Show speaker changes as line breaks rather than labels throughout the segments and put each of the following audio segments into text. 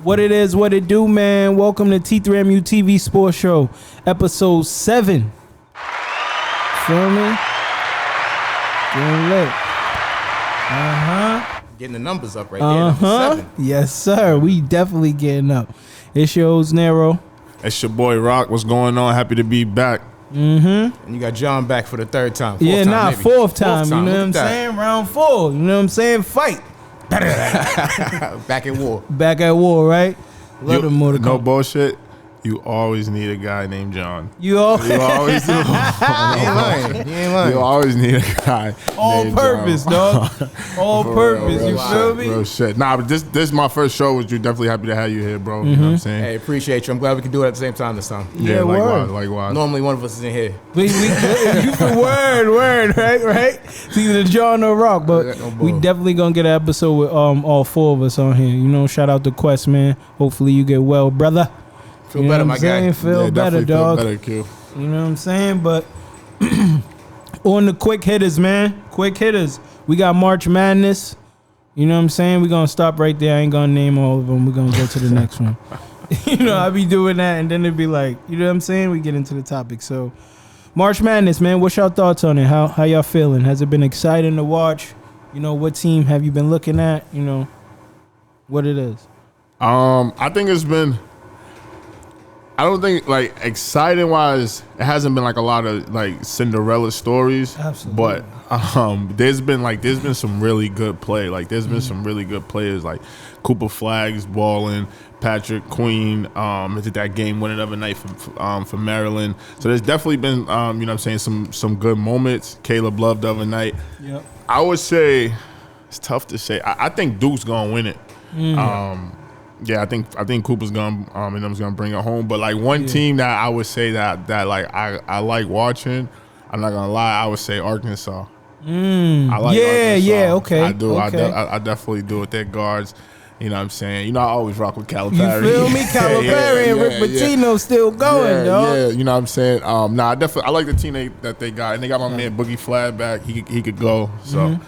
What it is, what it do, man. Welcome to T3MU TV Sport Show, episode 7. Feel me? Getting lit.
Getting the numbers up right there. Number 7.
Yes, sir. We definitely getting up. It's your host, Niro.
It's your boy Roc. What's going on? Happy to be back.
And you got John back for the third time.
Fourth time. You know what I'm saying? Round 4. You know what I'm saying? Fight.
Back at war.
Back at war, right? Love them more to come.
No bullshit. You always need a guy named John.
You always
do.
He ain't lying.
You always need a guy.
All purpose, dog. All purpose. You feel me?
Real shit. Nah, but this is my first show. Was you definitely happy to have you here, bro? You know what I'm saying?
Hey, appreciate you. I'm glad we can do it at the same time this time.
Yeah,
likewise.
Normally one of us is in here.
You word, right? It's either John or Roc, but we definitely gonna get an episode with all 4 of us on here. You know, shout out to Quest, man. Hopefully you get well, brother.
Feel better, my guy.
Feel better, dog.
Feel better, Q.
You know what I'm saying? But on the quick hitters, man. Quick hitters. We got March Madness. You know what I'm saying? We're going to stop right there. I ain't going to name all of them. We're going to go to the next one. You know, I be doing that, and then it'd be like, you know what I'm saying? We get into the topic. So, March Madness, man. What's y'all thoughts on it? How y'all feeling? Has it been exciting to watch? You know, what team have you been looking at? You know, what it is.
I think it's been... I don't think, like, exciting wise, it hasn't been like a lot of like Cinderella stories.
Absolutely.
But there's been some really good play. Like there's been some really good players like Cooper Flags balling, Patrick Queen did that game winning of a night for Maryland. So there's definitely been you know what I'm saying, some good moments. Caleb Love the other night.
Yep.
I would say it's tough to say. I think Duke's gonna win it. Yeah, I think Cooper's gonna bring it home. But like one team that I would say that like I like watching, I'm not gonna lie, I would say Arkansas. I like Arkansas.
Okay.
I do.
Okay.
I definitely do with their guards. You know what I'm saying? You know, I always rock with Calipari.
You feel me? Calipari and Rick Pitino still going, dog.
Yeah, you know what I'm saying? I like the team that they got. And they got my man Boogie Flag back. He could go. So, you know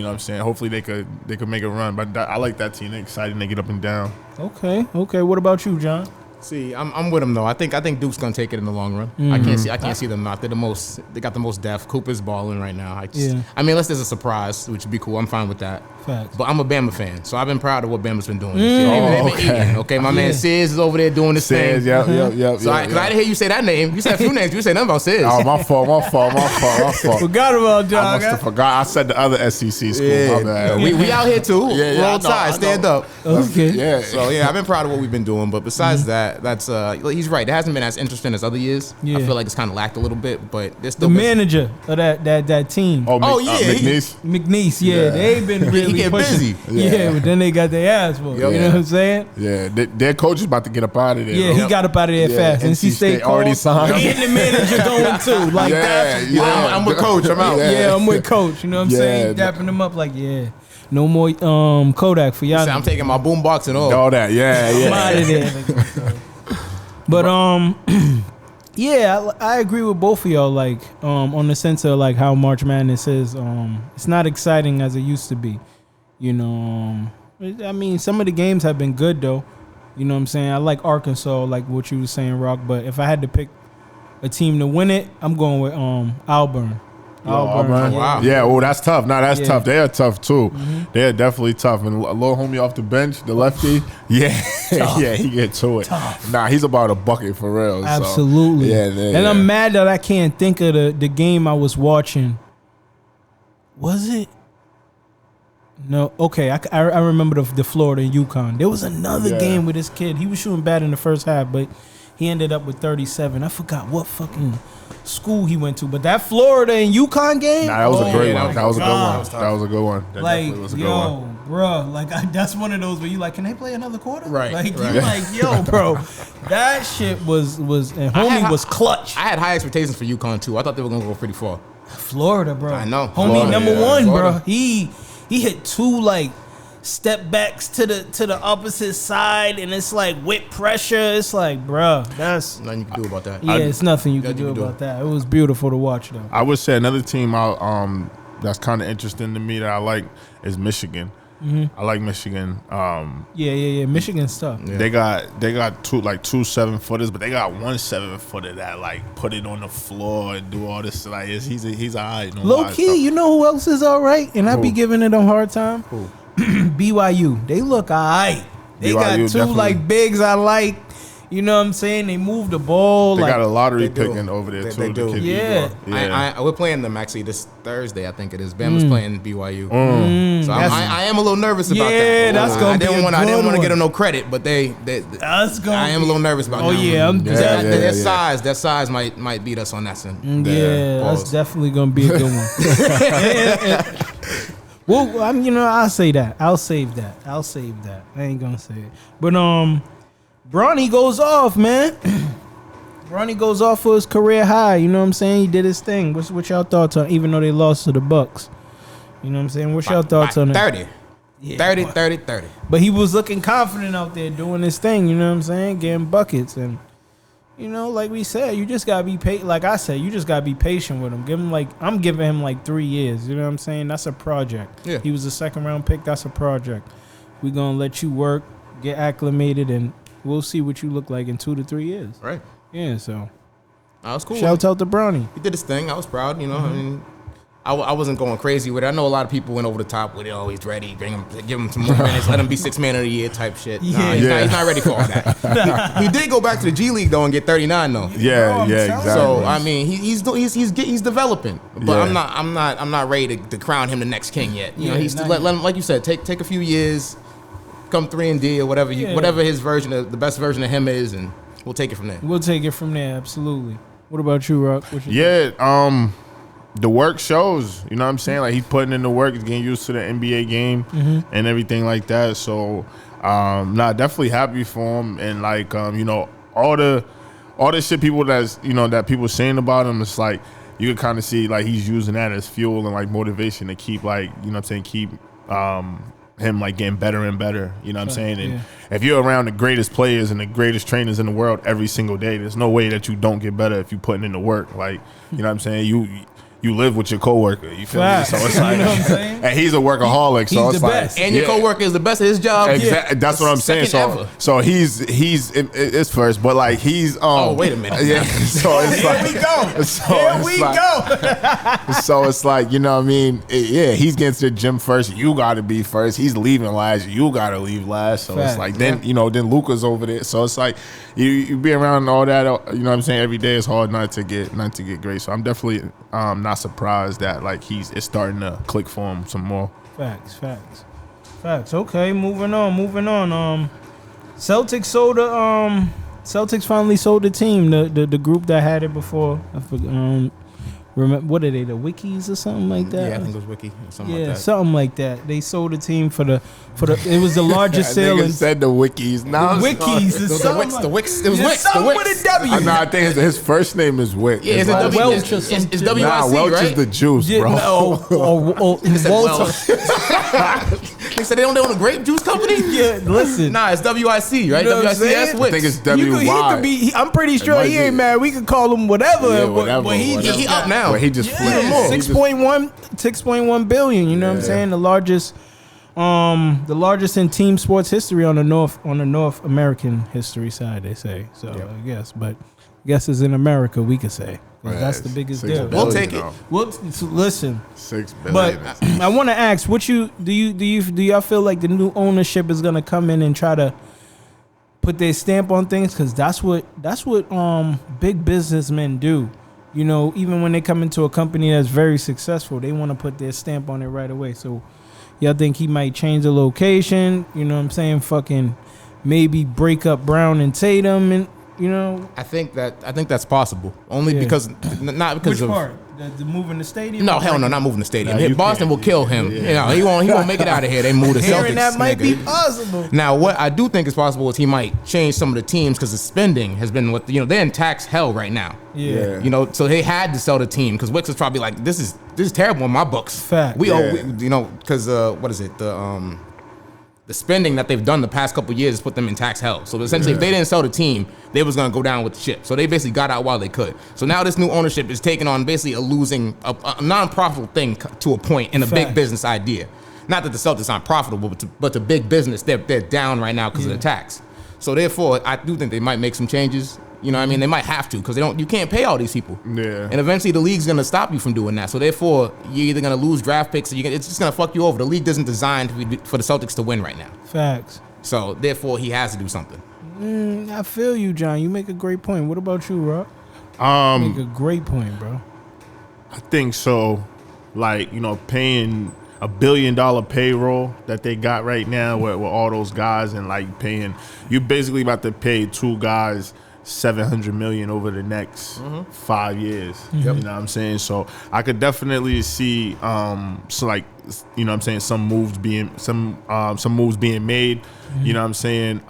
what I'm saying? Hopefully they could make a run. But I like that team. They're exciting. They get up and down.
Okay. What about you, John?
See, I'm with him though. I think Duke's gonna take it in the long run. I can't see them not. They got the most depth. Cooper's balling right now. I mean, unless there's a surprise, which would be cool. I'm fine with that.
Facts.
But I'm a Bama fan, so I've been proud of what Bama's been doing. Okay, my man Sis is over there doing his thing.
Yep.
So I didn't hear you say that name. You said a few names. You said nothing about Sis.
Oh, my fault.
Forgot about John.
I must have forgot. I said the other SEC school. My bad.
We out here too. Roll Tide, stand up.
Okay.
Yeah.
So I've been proud of what we've been doing. But besides that, that's he's right. It hasn't been as interesting as other years. I feel like it's kind of lacked a little bit, but there's still
the manager of that team. McNeese. Yeah, they've been really
he get
pushing.
busy.
Yeah, but then they got their ass for. You know what I'm saying?
Yeah, their coach is about to get up out of there.
Yeah, he got up out of there fast. NC State
already signed.
And the manager going too. Like
I'm with Coach. I'm out.
Yeah, I'm with Coach. You know what I'm saying? Dapping them up like no more Kodak for y'all.
I'm taking my boombox and all.
All that.
I'm out of there. But I agree with both of y'all. Like on the sense of like how March Madness is. It's not exciting as it used to be. You know, I mean, some of the games have been good though. You know what I'm saying? I like Arkansas, like what you were saying, Roc. But if I had to pick a team to win it, I'm going with Auburn.
Auburn.
Wow.
Yeah, that's tough. That's tough. They are tough too. They are definitely tough. And a little homie off the bench, the lefty, he get to it.
Tough.
Nah, he's about a bucket for real.
Absolutely.
So,
and I'm mad that I can't think of the game I was watching. Was it? No, okay. I remember the Florida and UConn. There was another game with this kid. He was shooting bad in the first half, but he ended up with 37. I forgot what fucking school he went to, but that Florida and UConn game.
That was a great one. That was a good one. That
like,
was a good one.
Bro, like that's one of those where you like, can they play another quarter?
Right.
Like you like, yo, bro, that shit was and homie was clutch.
I had high expectations for UConn too. I thought they were gonna go pretty far.
Florida, bro.
I know.
Homie
Florida,
number one,
Florida.
bro. He hit 2 like step backs to the opposite side, and it's like with pressure. It's like, bro, that's
nothing you can do about that.
It's nothing you can do about that. It was beautiful to watch though.
I would say another team that's kind of interesting to me that I like is Michigan. I like Michigan.
Yeah. Michigan's tough.
Yeah.
They got two 7-footers, but they got one 7-footer that like put it on the floor and do all this. Like he's alright. No
Low key, you know who else is all right? And I be giving it a hard time.
Who?
BYU. They look all right. They
BYU
got two
definitely.
like bigs I like. You know what I'm saying? They move the ball.
They
like,
got a lottery
They do.
picking over there too.
They do.
The kid
Yeah.
Igor.
We're playing them actually this Thursday. I think it is. Bama's playing BYU. So
That's-
I am a little nervous about that.
Yeah, that's gonna
I
be
didn't
a
want I
good
didn't want to
one.
get them no credit, but they
That's gonna
I am a little nervous about.
Oh
that
yeah,
one.
I'm
That size might beat us on that one.
Yeah, that's
Pause.
definitely gonna be a good one. Well, I'll say that. I'll save that. I ain't gonna say it. But Bronny goes off, man. Bronny goes off for his career high. You know what I'm saying? He did his thing. What y'all thoughts on? Even though they lost to the Bucks, you know what I'm saying? What's y'all thoughts on it?
30.
Yeah,
30.
But he was looking confident out there doing his thing. You know what I'm saying? Getting buckets and. Like we said, you just gotta be patient. Like I said, you just gotta be patient with him. I'm giving him 3 years. You know what I'm saying? That's a project.
Yeah.
He was a second round pick. That's a project. We're gonna let you work, get acclimated, and we'll see what you look like in 2 to 3 years.
Right.
Yeah. So
That was cool.
shout out to Brownie.
He did his thing. I was proud. I mean, I wasn't going crazy with it. I know a lot of people went over the top with it. Oh, he's ready. Give him some more minutes. Let him be 6 man of the year type shit. Nah, he's not ready for all that. He did go back to the G League though and get 39 though.
Yeah, exactly.
So I mean, he's developing, but
Yeah.
I'm not ready to crown him the next king yet. He's
not
let him, like you said, take a few years, come 3-and-D or whatever whatever his version of the best version of him is, and we'll take it from there.
We'll take it from there. Absolutely. What about you, Rock?
The work shows, you know what I'm saying? Like he's putting in the work, he's getting used to the NBA game and everything like that. So, definitely happy for him. And like, all the shit people that people saying about him, it's like you can kind of see like he's using that as fuel and like motivation to keep keep him like getting better and better. You know what I'm saying? And if you're around the greatest players and the greatest trainers in the world every single day, there's no way that you don't get better if you putting in the work. Like, you know what I'm saying? You live with your coworker, you feel me? So it's like,
you know what I'm saying?
and he's a workaholic, so
He's
it's
the
like,
best.
And your coworker is the best at his job.
Exactly. That's what I'm saying.
Second ever.
So it's first, but like he's
Oh, wait a minute.
Yeah. So it's
Here
like
we go.
So
Here
it's
we
like-
go.
So it's like, you know what I mean? He's getting to the gym first. You got to be first. He's leaving last. You got to leave last. So
Fact.
it's like then Luka's over there. So it's like you be around all that. You know what I'm saying? Every day it's hard not to get great. So I'm definitely not surprised that like it's starting to click for him some more.
Facts. Okay, moving on. Celtics finally sold the team. The group that had it before. I forgot, remember what are they? The Wikis or something like that?
Yeah, I think it was Wiki or something like that.
something like that. They sold the team for the. It was the largest sale in
said the Wikis. No,
Wikis. Is something
The Wicks. It was
It's
Wicks. The
something
Wicks.
with a W.
I think his first name is Wick.
Yeah, it's
last
a W.
name-
Welch or something.
It's WIC,
Nah, Welch
right?
is the juice,
Yeah,
bro.
Said
Walter.
Welch. They said they don't own a grape juice company.
Yeah, listen.
Nah, it's WIC, right?
You know what I'm
WIC.
saying?
That's
I think
Wicks.
it's WY.
I'm pretty sure
might
he
be.
ain't mad. We could call him whatever.
Yeah,
but-
whatever,
but he
whatever.
just
He up now.
But he just flipped.
Yeah,
He just-
6.1 billion. You know what I'm
Yeah.
saying? The largest in team sports history on the North American history side. They say so.
Yep.
I guess it's in America. We could say 'cause
Yeah,
that's the biggest
6
deal.
billion,
We'll take it.
though.
Well, listen,
6
but
billion.
I want to ask, do y'all feel like the new ownership is gonna come in and try to put their stamp on things? Because that's what big businessmen do. You know, even when they come into a company that's very successful, they want to put their stamp on it right away. So y'all think he might change the location? You know what I'm saying? Fucking maybe break up Brown and Tatum, and you know.
I think that's possible. Only
Yeah.
because not because
Which
of.
part? The moving the stadium?
No, hell no, not moving the stadium.
Nah, you
Boston
can't.
will kill him.
Yeah.
He won't make it out of here. They move the Celtics.
Hearing that might be
nigga.
possible.
Now, what I do think is possible is he might change some of the teams because the spending has been they're in tax hell right now.
Yeah.
So they had to sell the team because Wicks is probably like, this is terrible in my books.
Fact.
We
Yeah.
owe, because what is it? The spending that they've done the past couple of years has put them in tax hell. So essentially, if they didn't sell the team, they was gonna go down with the ship. So they basically got out while they could. So now this new ownership is taking on basically a non-profitable thing to a point in a big
Fact.
business idea. not that the Celtics aren't profitable, but to big business, they're down right now because of the tax. So therefore, I do think they might make some changes. You know what I mean? They might have to because you can't pay all these people.
Yeah.
And eventually the league's going to stop you from doing that. So therefore, you're either going to lose draft picks or it's just going to fuck you over. The league isn't designed for the Celtics to win right now.
Facts.
So therefore, he has to do something.
I feel you, John. You make a great point. What about you, Roc? Make a great point, bro.
I think so. Like, paying $1 billion payroll that they got right now with all those guys and like paying, you basically about to pay 2 guys $700 million over the next 5 years. You know what I'm saying? So I could definitely see some moves being made. You know what I'm saying?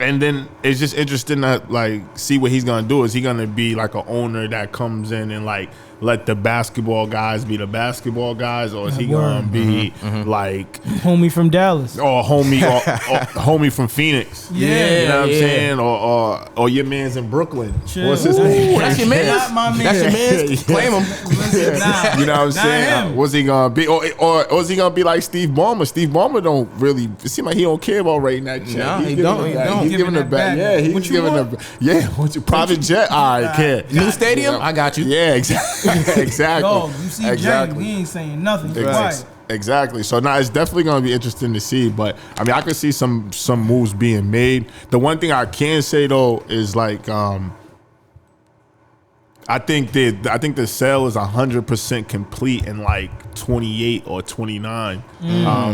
And then it's just interesting to like see what he's gonna do. Is he gonna be like an owner that comes in and like let the basketball guys be the basketball guys, or is he gonna be like
homie from Dallas,
or homie from Phoenix?
Yeah,
you know what I'm saying, or your man's in Brooklyn.
Chill.
What's his
Ooh,
name?
that's your man.
Not my man.
That's your man. Claim him.
Listen, nah.
You know what I'm saying?
him.
What's he gonna be? Or is he gonna be like Steve Ballmer? Steve Ballmer don't really. It seems like he don't care about writing that check.
No, he don't.
He's giving it back. Yeah, he's giving it back. Yeah, what's your private jet? All right, care.
New stadium? I got you.
Yeah, exactly.
Dog, you see
exactly.
Jennings, he ain't saying nothing.
Exactly. So now it's definitely going to be interesting to see. But I mean, I could see some moves being made. The one thing I can say though is like, I think the sale is 100% complete in like 28 or 29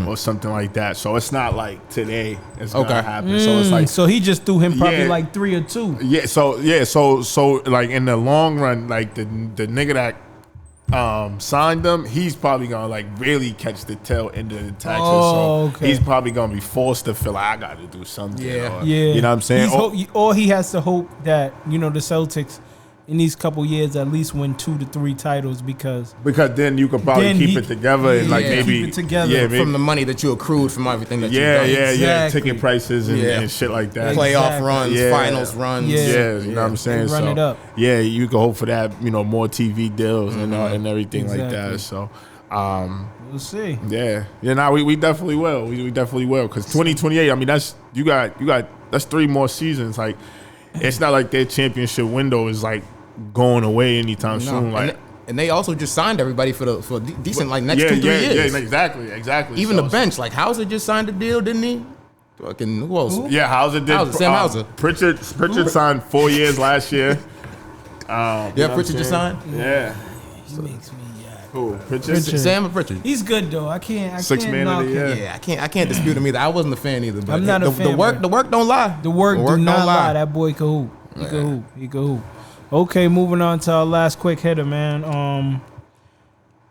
or something like that. So it's not like today it's gonna happen. So it's like,
so he just threw him probably like 3 or 2.
Yeah. So like in the long run, like the nigga that signed them, he's probably gonna like really catch the tail end of the taxes. He's probably gonna be forced to feel like I got to do something.
Yeah.
You know what I'm saying?
Or he has to hope that the Celtics in these couple years at least win 2 to 3 titles because
then you could probably keep it together and like maybe
keep it together
from the money that you accrued from everything that you've done.
Exactly.
ticket prices and shit like that.
Playoff runs, finals runs.
You know what I'm saying?
Run it up.
Yeah, you can hope for that, more TV deals and everything like that. So
we'll see.
We definitely will. We definitely will because 2028. I mean, that's you got that's 3 more seasons. Like, it's not like their championship window is like going away anytime soon. Like,
and they also just signed everybody for decent like next 2-3 years.
Yeah, exactly.
Even the bench, like Hauser just signed a deal, didn't he? Fucking who else?
Yeah, Hauser did.
Sam Hauser.
Pritchard signed 4 years last year.
Pritchard just signed.
Yeah.
He makes me
Who? Pritchard?
Sam or Pritchard?
He's good though. I can't
man
knock
of the year.
him.
Yeah, I can't dispute him either. I wasn't a fan either. But
I'm not a fan.
The work don't lie.
The work do not lie. That boy can hoop. He can hoop. Okay, moving on to our last quick hitter, man.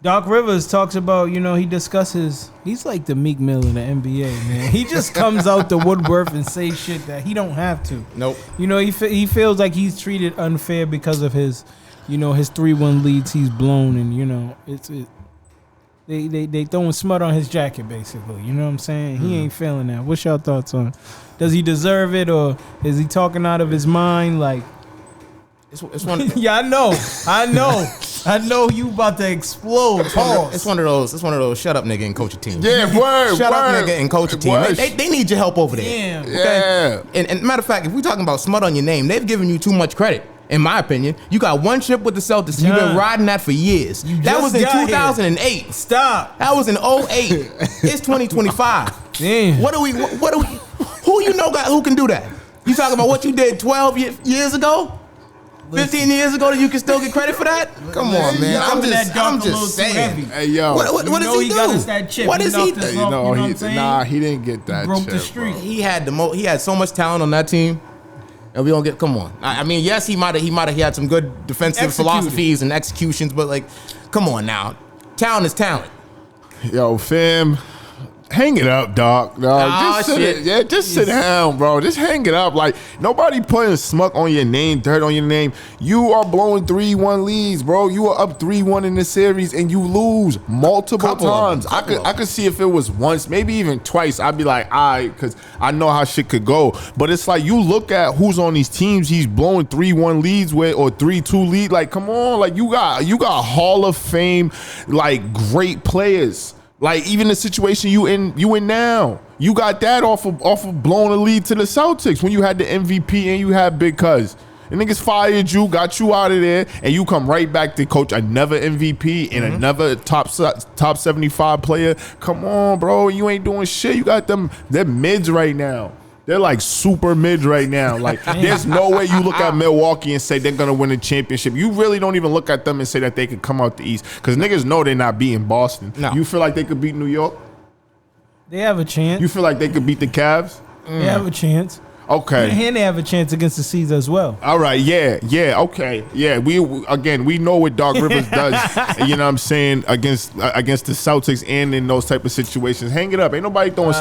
Doc Rivers talks about, he discusses, he's like the Meek Mill in the NBA, man. He just comes out the woodwork and say shit that he don't have to.
Nope.
He feels like he's treated unfair because of his, his 3-1 leads he's blown, and they throwing smut on his jacket, basically. You know what I'm saying? He ain't feeling that. What's your thoughts on? Does he deserve it, or is he talking out of his mind? Like,
it's one.
Yeah, I know you about to explode.
It's one of those shut up nigga and coach a team.
Yeah, word.
Shut up nigga and coach a team. They need your help over there.
Damn.
Okay? Yeah. And matter of fact, if we're talking about smut on your name, they've given you too much credit. In my opinion, you got one chip with the Celtics. You've been riding that for years. That was in 2008.
Here. Stop.
That was in 08. It's 2025.
Damn.
Who who can do that? You talking about what you did 12 years ago? 15 years ago that you can still get credit for that? Come on, man. I'm just saying.
Hey, yo.
What does he do?
Got us that chip.
What does he do?
He didn't get that
broke
chip,
the street.
bro.
He had so much talent on that team. And we don't get. Come on. I mean, yes, he might have had some good defensive philosophies and executions, but like, come on now, talent is talent.
Yo, fam, hang it up, dog. Just sit down, bro. Just hang it up. Like, nobody putting smut on your name, dirt on your name. You are blowing 3-1 leads, bro. You are up 3-1 in the series and you lose multiple times. I could see if it was once, maybe even twice, I'd be like, all right, because I know how shit could go. But it's like, you look at who's on these teams he's blowing 3-1 leads with or 3-2 lead. Like, come on, like you got Hall of Fame, like, great players Like even the situation you in now, you got that off of blowing a lead to the Celtics when you had the MVP and you had Big Cuz. The niggas fired you, got you out of there, and you come right back to coach another MVP and another top 75 player. Come on, bro, you ain't doing shit. You got them, they're mids right now. They're like super mids right now. Like there's no way you look at Milwaukee and say they're gonna win a championship. You really don't even look at them and say that they could come out the East because niggas know they're not beating Boston. No. You feel like they could beat New York?
They have a chance.
You feel like they could beat the Cavs?
They have a chance.
Okay.
And they have a chance against the C's as well.
All right, yeah, okay. Yeah, we know what Doc Rivers does, you know what I'm saying, against the Celtics and in those type of situations. Hang it up. Ain't nobody throwing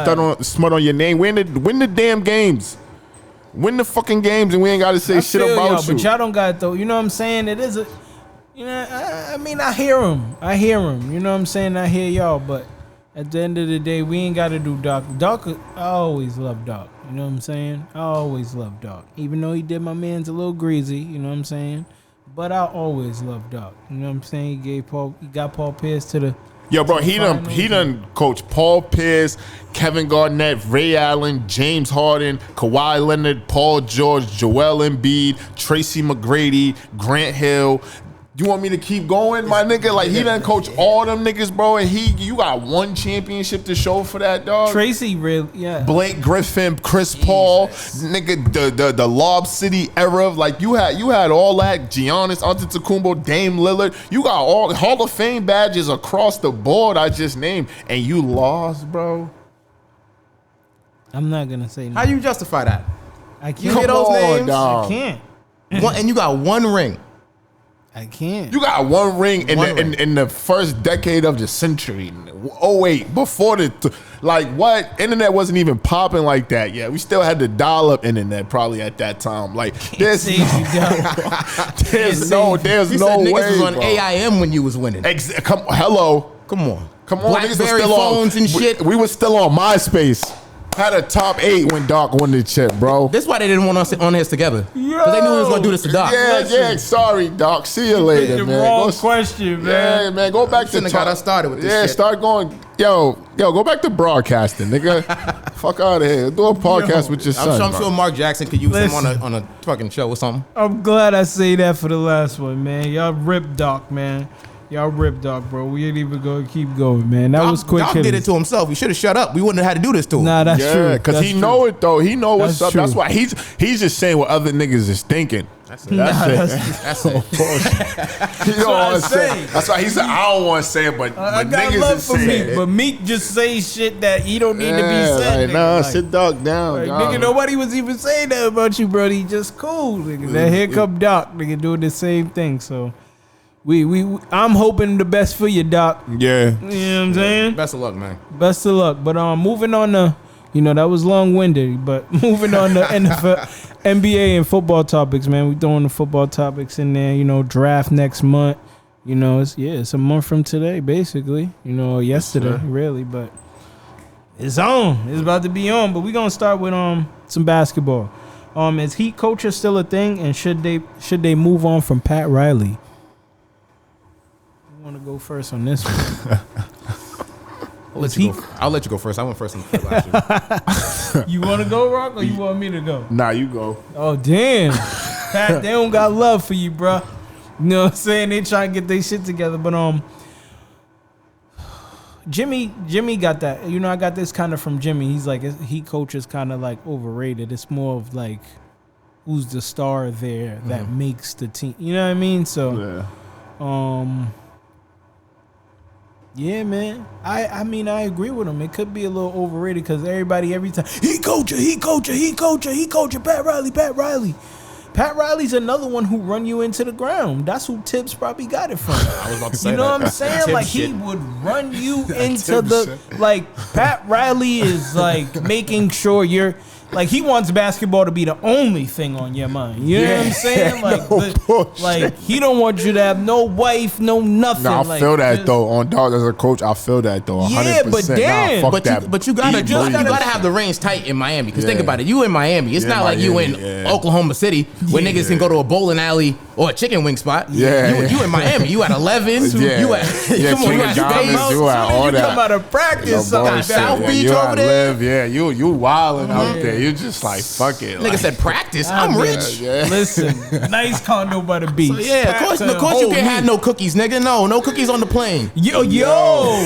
smut on your name. Win the damn games. Win the fucking games and we ain't got to say shit about you.
But y'all don't got though. You know what I'm saying? It is a, you know, I mean, I hear him. You know what I'm saying? I hear y'all, but at the end of the day, we ain't got to do Doc. I always love Doc. You know what I'm saying? I always love Doc. Even though he did my man's a little greasy, you know what I'm saying? But I always love Doc. You know what I'm saying? He got Paul Pierce to the...
Yo, bro, he done coach Paul Pierce, Kevin Garnett, Ray Allen, James Harden, Kawhi Leonard, Paul George, Joel Embiid, Tracy McGrady, Grant Hill. You want me to keep going, my nigga? Like, he done coach all them niggas, bro, and you got one championship to show for that, dog.
Tracy, really, yeah.
Blake Griffin, Chris Paul, nigga, the Lob City era. Like, you had all that. Giannis Antetokounmpo, Dame Lillard. You got all Hall of Fame badges across the board I just named, and you lost, bro.
I'm not going to say no.
How you justify that?
I can't.
You hear those names?
Dog. I can't.
And you got one ring.
I can't.
You got one ring in the first decade of the century. Oh wait, before like what? Internet wasn't even popping like that yet. We still had the dial-up internet probably at that time. Like there's no way.
Niggas was on
bro.
AIM when you was winning.
Come on.
BlackBerry phones and shit.
We were still on MySpace. Had a top 8 when Doc won the chip, bro.
That's why they didn't want us on this together. Because they knew we was going to do this to Doc.
Yeah, sorry, Doc. See you later, man.
Wrong question, man.
Yeah, man. Go back to
got us started with this shit.
Start going. Yo, go back to broadcasting, nigga. Fuck out of here. Do a podcast with your son.
I'm sure Mark Jackson could use him on a fucking show or something.
I'm glad I say that for the last one, man. Y'all ripped Doc, man. Y'all ripped Doc, bro. We ain't even gonna keep going, man. That was quick.
Doc did it to himself. He should have shut up. We wouldn't have had to do this to him.
Nah, that's true.
Yeah, because he know it though. He know what's up. True. That's why he's just saying what other niggas is thinking. That's it. That's it. You know what I'm saying? That's why he said I don't want to say it, but niggas is saying it.
But Meek just say shit that he don't need to be said.
Like, nah, sit Doc down.
Like, nigga, nobody was even saying that about you, bro. He just cool, nigga. Then here come Doc, nigga, doing the same thing. So. I'm hoping the best for you, Doc.
Yeah.
You know what I'm saying?
Best of luck, man.
Best of luck. But moving on to, that was long-winded, but moving on to NFL, NBA and football topics, man. We throwing the football topics in there, draft next month. It's a month from today, basically. Yesterday, really, but it's on. It's about to be on, but we're going to start with some basketball. Is Heat culture still a thing, and should they move on from Pat Riley? Want to go first on this one?
I'll let you go first. I went first in the last year.
You want to go, Rock, or you want me to go?
Nah, you go.
Oh, damn. Pat, they don't got love for you, bro. You know what I'm saying? They try to get their shit together, but Jimmy got that. I got this kind of from Jimmy. He's like, Heat coach is kind of like overrated. It's more of like, who's the star there that makes the team. You know what I mean? So, yeah, man. I mean, I agree with him. It could be a little overrated because everybody every time he coacher, Pat Riley. Pat Riley's another one who run you into the ground. That's who Tibbs probably got it from.
I was about to say
you know what I'm saying? Like he would run you into Pat Riley is like making sure you're. Like, he wants basketball to be the only thing on your mind. You know what I'm saying? Like, he don't want you to have no wife, no nothing.
No, I feel that, though. On Dog, as a coach, I feel that, though. 100%.
Yeah, but damn.
Nah, fuck that.
But you gotta have the reins tight in Miami. Because think about it. You in Miami. It's not like you in Oklahoma City where niggas can go to a bowling alley or a chicken wing spot.
Yeah,
you in Miami. You at 11.
Yeah.
You at come on, you at Space.
You at all that.
Come out of practice.
South Beach
you
over there.
Live, you wilding out there. You just like fuck it.
Nigga said practice. I'm rich.
Listen, nice condo by the beach.
So yeah, of course you can't have no cookies, nigga. No cookies on the plane.
Yo.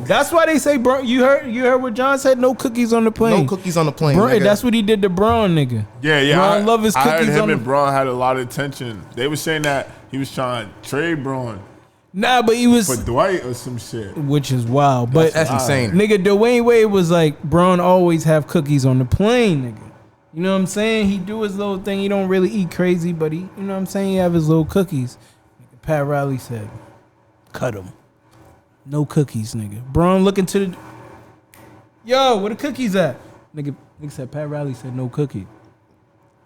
That's why they say, bro. You heard what John said? No cookies on the plane.
No cookies on the plane.
Bro,
nigga.
that's what he did to Braun, nigga.
Yeah.
Braun love his
I
cookies
heard him
on
and
the.
Braun had a lot of tension. They were saying that he was trying to trade Braun
Nah, but he was,
for Dwight or some shit.
which is wild. But
That's insane.
nigga, Dwayne Wade was like, Braun always have cookies on the plane, nigga. You know what I'm saying? He do his little thing. He don't really eat crazy, but he, you know what I'm saying? He have his little cookies. Pat Riley said, cut him. No cookies, nigga. Braun looking to the. Yo, where the cookies at? Nigga said, Pat Riley said no cookie.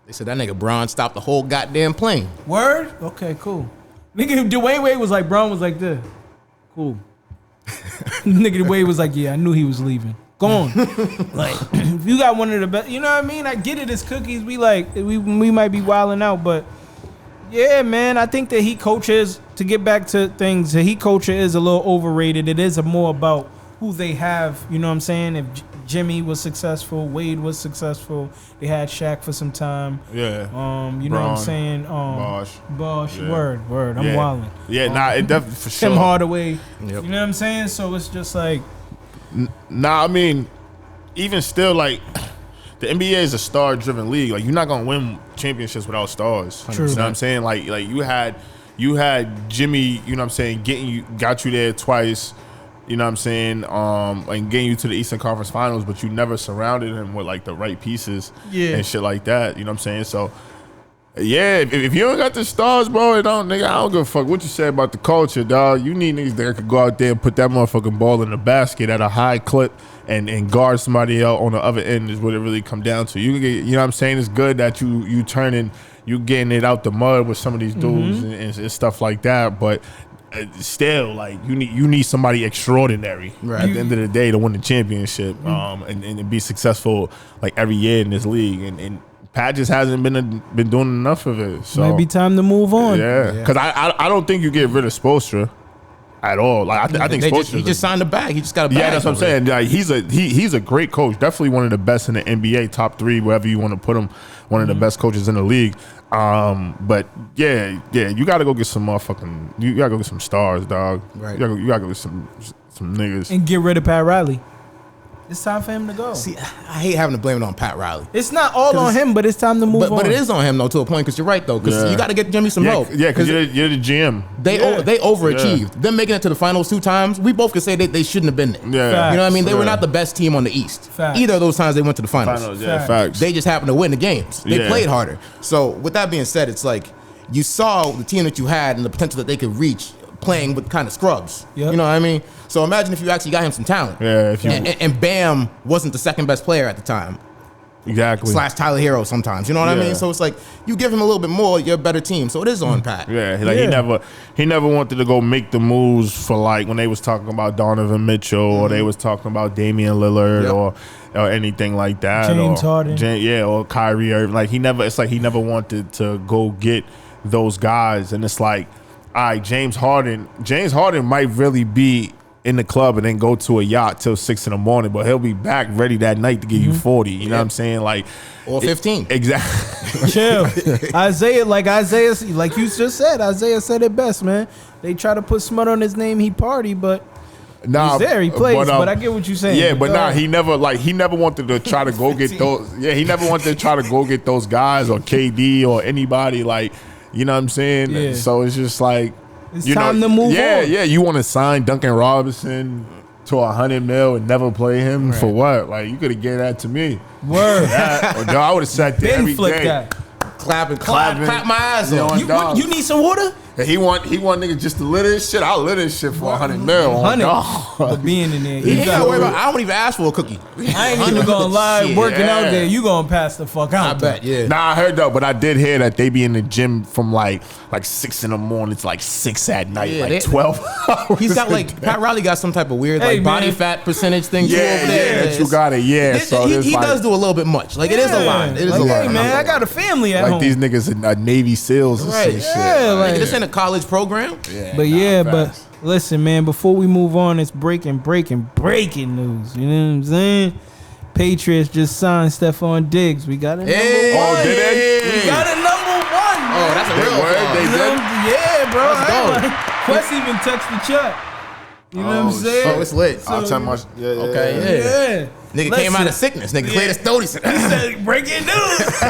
They said that nigga Braun stopped the whole goddamn plane.
Word? Okay, cool. Nigga, Dwayne Wade was like, Braun was like this. Cool. Nigga, Wade was like, yeah, I knew he was leaving. Gone. Like, if you got one of the best, you know what I mean? I get it, it's cookies. We like, we might be wilding out, but yeah, man, I think the Heat culture to get back to things, the Heat culture is a little overrated. It is more about who they have, you know what I'm saying? If Jimmy was successful, Wade was successful, they had Shaq for some time.
Yeah.
You know what I'm saying? Bosh.
Yeah.
Word. I'm wilding.
Yeah, it definitely for sure.
Tim Hardaway.
Yep.
You know what I'm saying? So it's just like,
I mean, even still, like, the NBA is a star-driven league. Like, you're not gonna win championships without stars.
True.
You know what I'm saying? Like you had Jimmy. You know what I'm saying? Got you there twice. You know what I'm saying? And getting you to the Eastern Conference Finals, but you never surrounded him with like the right pieces and shit like that. You know what I'm saying? So, yeah, if you don't got the stars, bro, I don't give a fuck what you say about the culture, dog. You need niggas that could go out there and put that motherfucking ball in the basket at a high clip and guard somebody else on the other end is what it really come down to. You know what I'm saying? It's good that you getting it out the mud with some of these dudes and stuff like that, but still, like, you need somebody extraordinary at the end of the day to win the championship and be successful like every year in this league. And Pat just hasn't been doing enough of it. So
might be time to move on.
Yeah, because I don't think you get rid of Spoelstra at all. Like I think Spoelstra
he just signed a bag. He just got a bag.
Yeah, that's what I'm saying. Like, he's a great coach. Definitely one of the best in the NBA, top 3, wherever you want to put him. One of the best coaches in the league. But yeah, you gotta go get some motherfucking. You gotta go get some stars, dog.
Right.
You gotta go get some niggas
And get rid of Pat Riley. It's time for him to go.
See, I hate having to blame it on Pat Riley.
It's not all on him, but it's time to move on.
But it is on him though, to a point, because you're right though, because you got to get Jimmy some help.
Yeah, because you're the GM.
They overachieved. Them making it to the finals 2 times, we both could say they shouldn't have been there.
Yeah.
You know what I mean? They were not the best team on the East.
Facts.
Either of those times they went to the finals.
Facts.
They just happened to win the games. They played harder. So with that being said, it's like you saw the team that you had and the potential that they could reach playing with kind of scrubs.
Yep.
You know what I mean? So imagine if you actually got him some talent.
Yeah.
And Bam wasn't the second best player at the time.
Exactly.
/ Tyler Hero sometimes. You know what I mean? So it's like you give him a little bit more, you're a better team. So it is on Pat.
Yeah, like he never wanted to go make the moves for, like, when they was talking about Donovan Mitchell or they was talking about Damian Lillard or anything like that.
James Harden.
Or Kyrie Irving. Like he never wanted to go get those guys. And it's like, all right, James Harden might really be in the club and then go to a yacht till 6 a.m, but he'll be back ready that night to give you 40. You know what I'm saying? Like,
or 15.
Exactly.
Chill. Isaiah, like you just said, Isaiah said it best, man. They try to put smut on his name, he party, but he's there, he plays, but I get what you're saying.
Yeah, but he never wanted to try to go get those. Yeah, he never wanted to try to go get those guys or KD or anybody, like, you know what I'm saying?
Yeah.
So it's just like,
it's time to move on.
Yeah, you want to sign Duncan Robinson to $100 million and never play him for what? Like, you could have gave that to me.
Word.
I would have sat there every day.
That.
Clap my ass off.
You need some water?
And he want niggas just to live this shit. I'll live this shit for 100 mil.
100 for being in there.
He ain't gotta worry about. I don't even ask for a cookie.
I ain't even gonna lie. Working out there, you gonna pass the fuck out.
I bet. Yeah.
Nah, I heard though, but I did hear that they be in the gym from like 6 in the morning to like 6 at night,
Yeah,
like 12 hours.
He's got like Pat Riley got some type of weird like body fat percentage thing too over there.
Yeah, that you got it. Yeah, so
he does do a little bit much. Like it is a lot. It is a lot.
Hey man, I got a family at home.
Like these niggas in Navy SEALs and
Right.
shit.
Yeah, like
This ain't a college program.
Yeah,
but listen, man. Before we move on, it's breaking news. You know what I'm saying? Patriots just signed Stefon Diggs. We got a number one.
Oh, did they?
We got a number one.
Oh, that's a real
word. They did.
Yeah, bro.
Let's go.
Quest even text the chat. You know what I'm saying?
Oh, it's lit.
I'll tell my
Okay,
Yeah.
Nigga came out of sickness. Nigga cleared his throat. He said,
breaking news.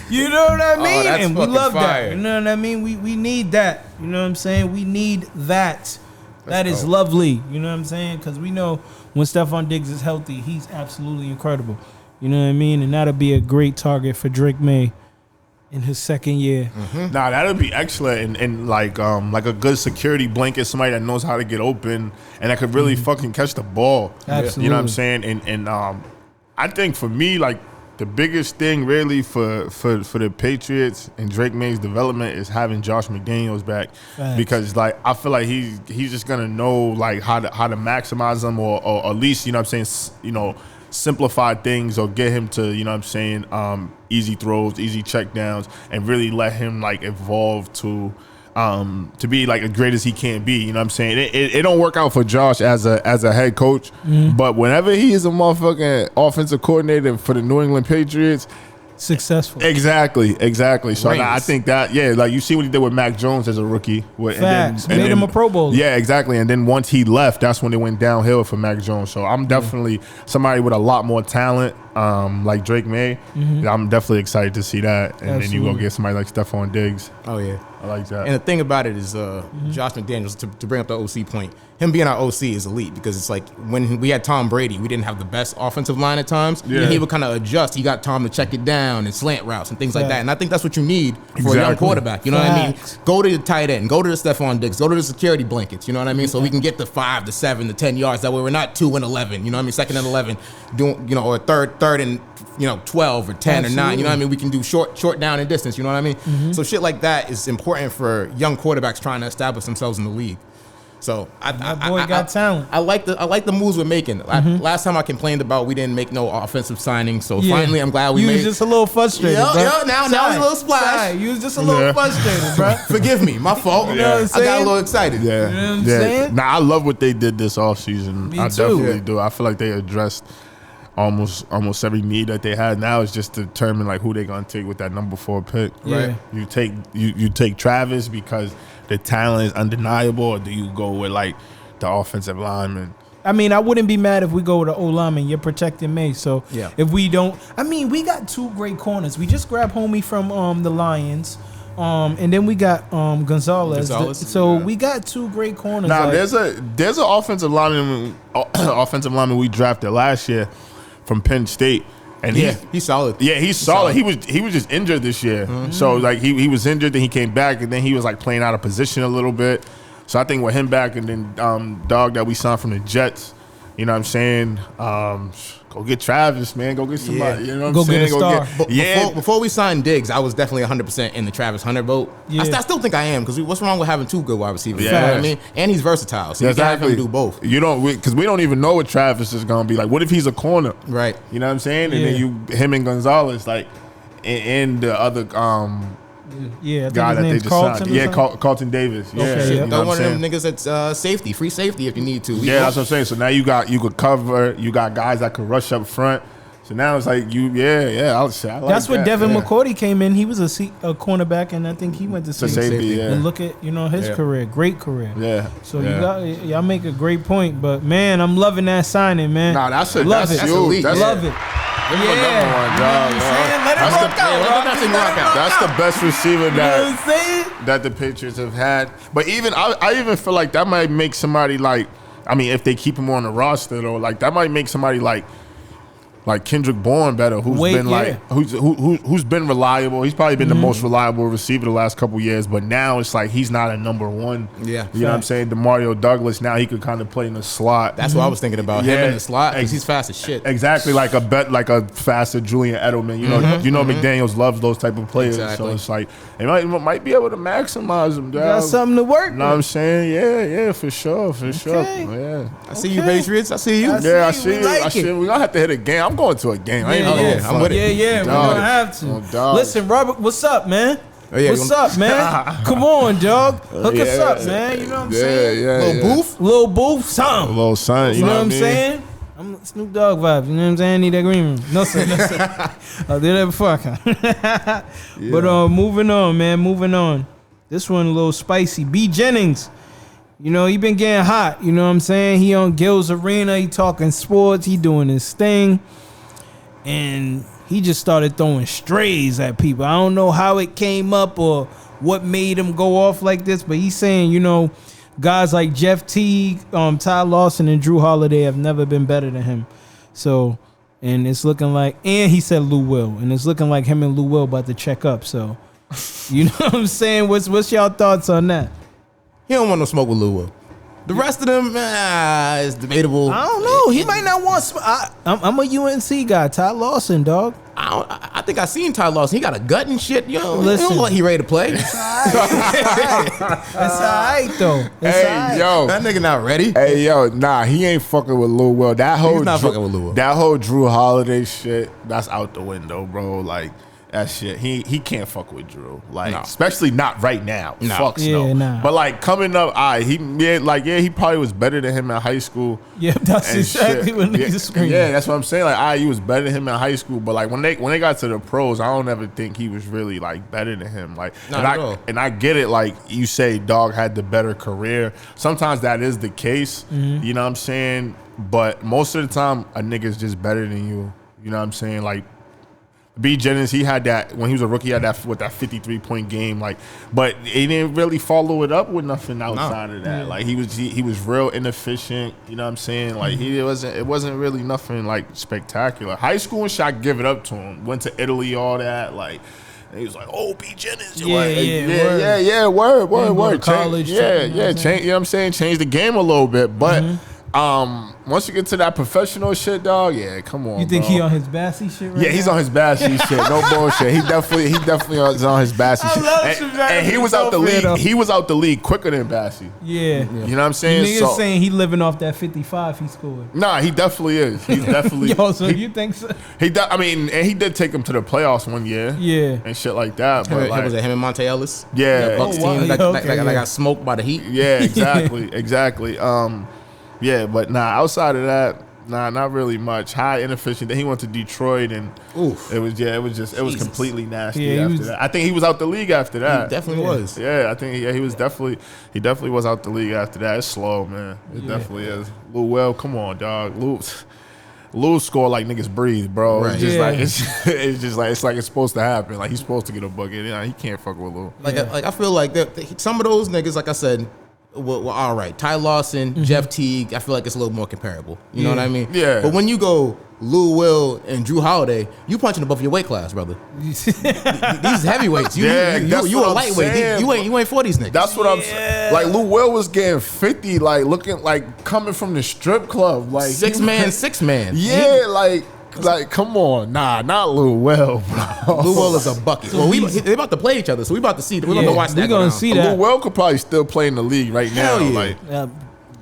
You know what I mean?
that's
And we
fucking
love
fire.
that. You know what I mean? We need that. You know what I'm saying? We need that. That is lovely. You know what I'm saying? Because we know when Stefon Diggs is healthy, he's absolutely incredible. You know what I mean? And that'll be a great target for Drake May in his second year.
Nah, that'll be excellent and like a good security blanket, somebody that knows how to get open and that could really fucking catch the ball.
Absolutely.
You know what I'm saying? And I think for me, like the biggest thing really for the Patriots and Drake May's development is having Josh McDaniels back.
Facts.
Because like I feel like he's just gonna know like how to maximize them or at least, you know what I'm saying, simplify things or get him to, you know what I'm saying, easy throws, easy check downs, and really let him like evolve to be like as great as he can be. You know what I'm saying? It don't work out for Josh as a head coach, but whenever he is a motherfucking offensive coordinator for the New England Patriots,
Successful.
Exactly. So I think that, like you see what he did with Mac Jones as a rookie.
Facts. Made him a Pro Bowler.
Yeah, exactly. And then once he left, that's when it went downhill for Mac Jones. So I'm definitely somebody with a lot more talent, like Drake May. I'm definitely excited to see that. And then you go get somebody like Stefon Diggs.
oh yeah.
I like that.
And the thing about it is, Josh McDaniels, to bring up the OC point, him being our OC is elite because it's like when we had Tom Brady, we didn't have the best offensive line at times.
Yeah.
And he would kind of adjust. He got Tom to check it down and slant routes and things like that. And I think that's what you need for a young quarterback. You know what I mean? Go to the tight end, go to the Stefon Diggs, go to the security blankets. You know what I mean? So we can get the 5 to 7 to 10 yards. That way we're not 2 and 11. You know what I mean? 2nd and 11, doing or third and 12 or 10 or 9. You know what I mean? We can do short down and distance. You know what I mean? So shit like that is important for young quarterbacks trying to establish themselves in the league. So
That boy got talent.
I like the moves we're making. Last time I complained about we didn't make no offensive signings. So finally I'm glad we made.
You was just a little frustrated, bro.
Now it's a little splash.
You was just a little frustrated, bro.
Forgive me, my fault.
You know what I'm
I got
saying?
a little excited.
Yeah.
You know what I'm saying?
Nah, I love what they did this offseason.
Me
I
too.
definitely do. I feel like they addressed almost every need that they had. Now it's just to determine like who they're gonna take with that number 4 pick.
Yeah.
You take Travis because the talent is undeniable, or do you go with like the offensive lineman?
I mean, I wouldn't be mad if we go with the O-lineman. You're protecting May. So if we don't, I mean, we got 2 great corners. We just grabbed homie from the Lions. And then we got Gonzalez. So we got 2 great corners.
Now
like,
there's an offensive lineman we drafted last year from Penn State. And
he's solid.
Yeah, he's solid. He was just injured this year. So like he was injured, then he came back, and then he was like playing out of position a little bit. So I think with him back, and then dog that we signed from the Jets, you know what I'm saying? Go get Travis, man. Go get somebody. You know what I'm saying?
Go get a star.
Before we signed Diggs, I was definitely 100% in the Travis Hunter boat.
Yeah.
I still think I am because what's wrong with having 2 good wide receivers?
Yeah.
You know what I mean? And he's versatile, so you can have him do both.
You don't because we don't even know what Travis is gonna be like. What if he's a corner?
Right.
You know what I'm saying? And then him and Gonzalez like, and the other
I think
guy
his
that they
name's
just
Carlton.
signed. Yeah, Carlton Davis. Yeah,
Okay,
you know
Throw
what
one
I'm
of them
saying?
niggas that's safety, free safety if you need to.
Yeah, that's what I'm saying. So now you could cover. You got guys that could rush up front. So now it's like I like
That's where Devin McCourty came in. He was a cornerback, and I think he went to safety.
Yeah.
And look at his career, great career.
Yeah.
So y'all make a great point, but man, I'm loving that signing, man.
Nah, that's
huge.
Love
it.
Number 1, dog.
Let him rock out.
That's the best receiver
You know what I'm saying?
that the Patriots have had. But even I even feel like that might make somebody like, I mean, if they keep him on the roster though, like that might make somebody like like Kendrick Bourne better, who's
Wait,
been like
yeah.
who's been reliable. He's probably been the most reliable receiver the last couple years, but now it's like he's not a number one.
Yeah.
You know what I'm saying? DeMario Douglas, now he could kind of play in the slot.
That's what I was thinking about. Him in the slot, because he's fast as shit.
Exactly, like a faster Julian Edelman. You know McDaniels loves those type of players.
Exactly.
So it's like they might be able to maximize them.
Got something to work.
You know what I'm saying? Yeah, for sure.
Okay.
Yeah.
I see you, Patriots. I see you.
I see you.
Like
I see
it.
you. We gonna have to hit a game. I'm going to a game. I ain't
I'm with it.
Yeah, we're gonna have to.
Oh, dog.
Listen, Robert, what's up, man?
Oh, yeah,
what's up, man? Come on, dog. Hook us
Yeah.
up, man. You know what I'm saying? Little booth, something.
Little son.
You know what I'm saying? I'm Snoop Dogg vibes. You know what I'm saying? I need that green room. No, sir. I did that before. But moving on, man. Moving on. This one a little spicy. B Jennings. You know, he been getting hot. You know what I'm saying? He on Gil's Arena. He talking sports. He doing his thing. And he just started throwing strays at people. I don't know how it came up or what made him go off like this, but he's saying, you know, guys like Jeff Teague, Ty Lawson, and Drew Holiday have never been better than him. So, and it's looking like, and he said Lou Will, and it's looking like him and Lou Will about to check up. So, you know what I'm saying? What's y'all thoughts on that?
He don't want no smoke with Lou Will. The rest of them, is debatable.
I don't know. He might not want. I'm a UNC guy. Ty Lawson, dog.
I think I seen Ty Lawson. He got a gut and shit. Yo,
Listen.
he don't look like he ready to play.
That's all right, though. That's
Hey,
all right.
yo.
That nigga not ready.
Hey, yo, nah, he ain't fucking with Lil Will.
He's not fucking with Lil Will.
That whole Drew Holiday shit, that's out the window, bro. Like, that shit, he can't fuck with Drew. Like,
No.
especially not right now.
No.
Fucks
Yeah,
no.
nah.
But, like, coming up, he probably was better than him in high school.
Yeah, that's
and
exactly
shit.
what niggas screaming.
Yeah, that's what I'm saying. Like, he was better than him in high school, but like when they got to the pros, I don't ever think he was really like better than him. Like,
Not at all.
and I get it. Like you say, Dog had the better career. Sometimes that is the case. You know what I'm saying? But most of the time, a nigga's just better than you. You know what I'm saying? Like, B Jennings, he had that when he was a rookie. He had that with that 53-point game, like, but he didn't really follow it up with nothing outside of that. Like he was real inefficient. You know what I'm saying? Like it wasn't really nothing like spectacular. High school and shit, I give it up to him. Went to Italy, all that. Like he was like, oh, B Jennings, word.
College,
Change, change. You know what I'm saying? Change the game a little bit, but. Once you get to that professional shit, dog, yeah, come on.
You think
bro.
he on his Bassy shit right
Yeah, he's
now?
on his Bassy shit. No bullshit. He definitely is on his Bassy shit. And he was out the league. He was out the league quicker than Bassy.
Yeah.
You know what I'm saying?
Niggas saying he living off that 55 he scored.
Nah, he definitely is. He's definitely.
Yo, so you think so?
And he did take him to the playoffs one year.
Yeah.
And shit like that. But like,
Was it him and Monte Ellis?
Yeah.
The Bucks
Oh, wow.
team that
Okay, yeah.
got smoked by the Heat.
Yeah, exactly. Yeah, but outside of that, not really much. High inefficient. Then he went to Detroit, and
Oof.
it was completely nasty
Yeah,
after that. I think he was out the league after that.
He definitely was.
Yeah, I think he was definitely was out the league after that. It's slow, man. It definitely is. Lou Will, come on, dog. Lou score like niggas breathe, bro.
Right.
It's just like it's supposed to happen. Like he's supposed to get a bucket. You know, he can't fuck with Lou.
Like I feel like some of those niggas, like I said, were all right. Ty Lawson, Jeff Teague, I feel like it's a little more comparable. You know what I mean?
Yeah.
But when you go Lou Will and Drew Holiday, you punching above your weight class, brother. These heavyweights. You
that's
a
what I'm
lightweight.
saying,
You ain't for these niggas.
That's what I'm saying. Like Lou Will was getting 50, like looking like coming from the strip club, like
six man.
Yeah, like come on, not Lou Will, bro.
Lou Will is a bucket. Well, they about to play each other, so we about to see. We're about to watch that.
We're gonna see that.
Lou Will could probably still play in the league right now.
Hell yeah.
Like,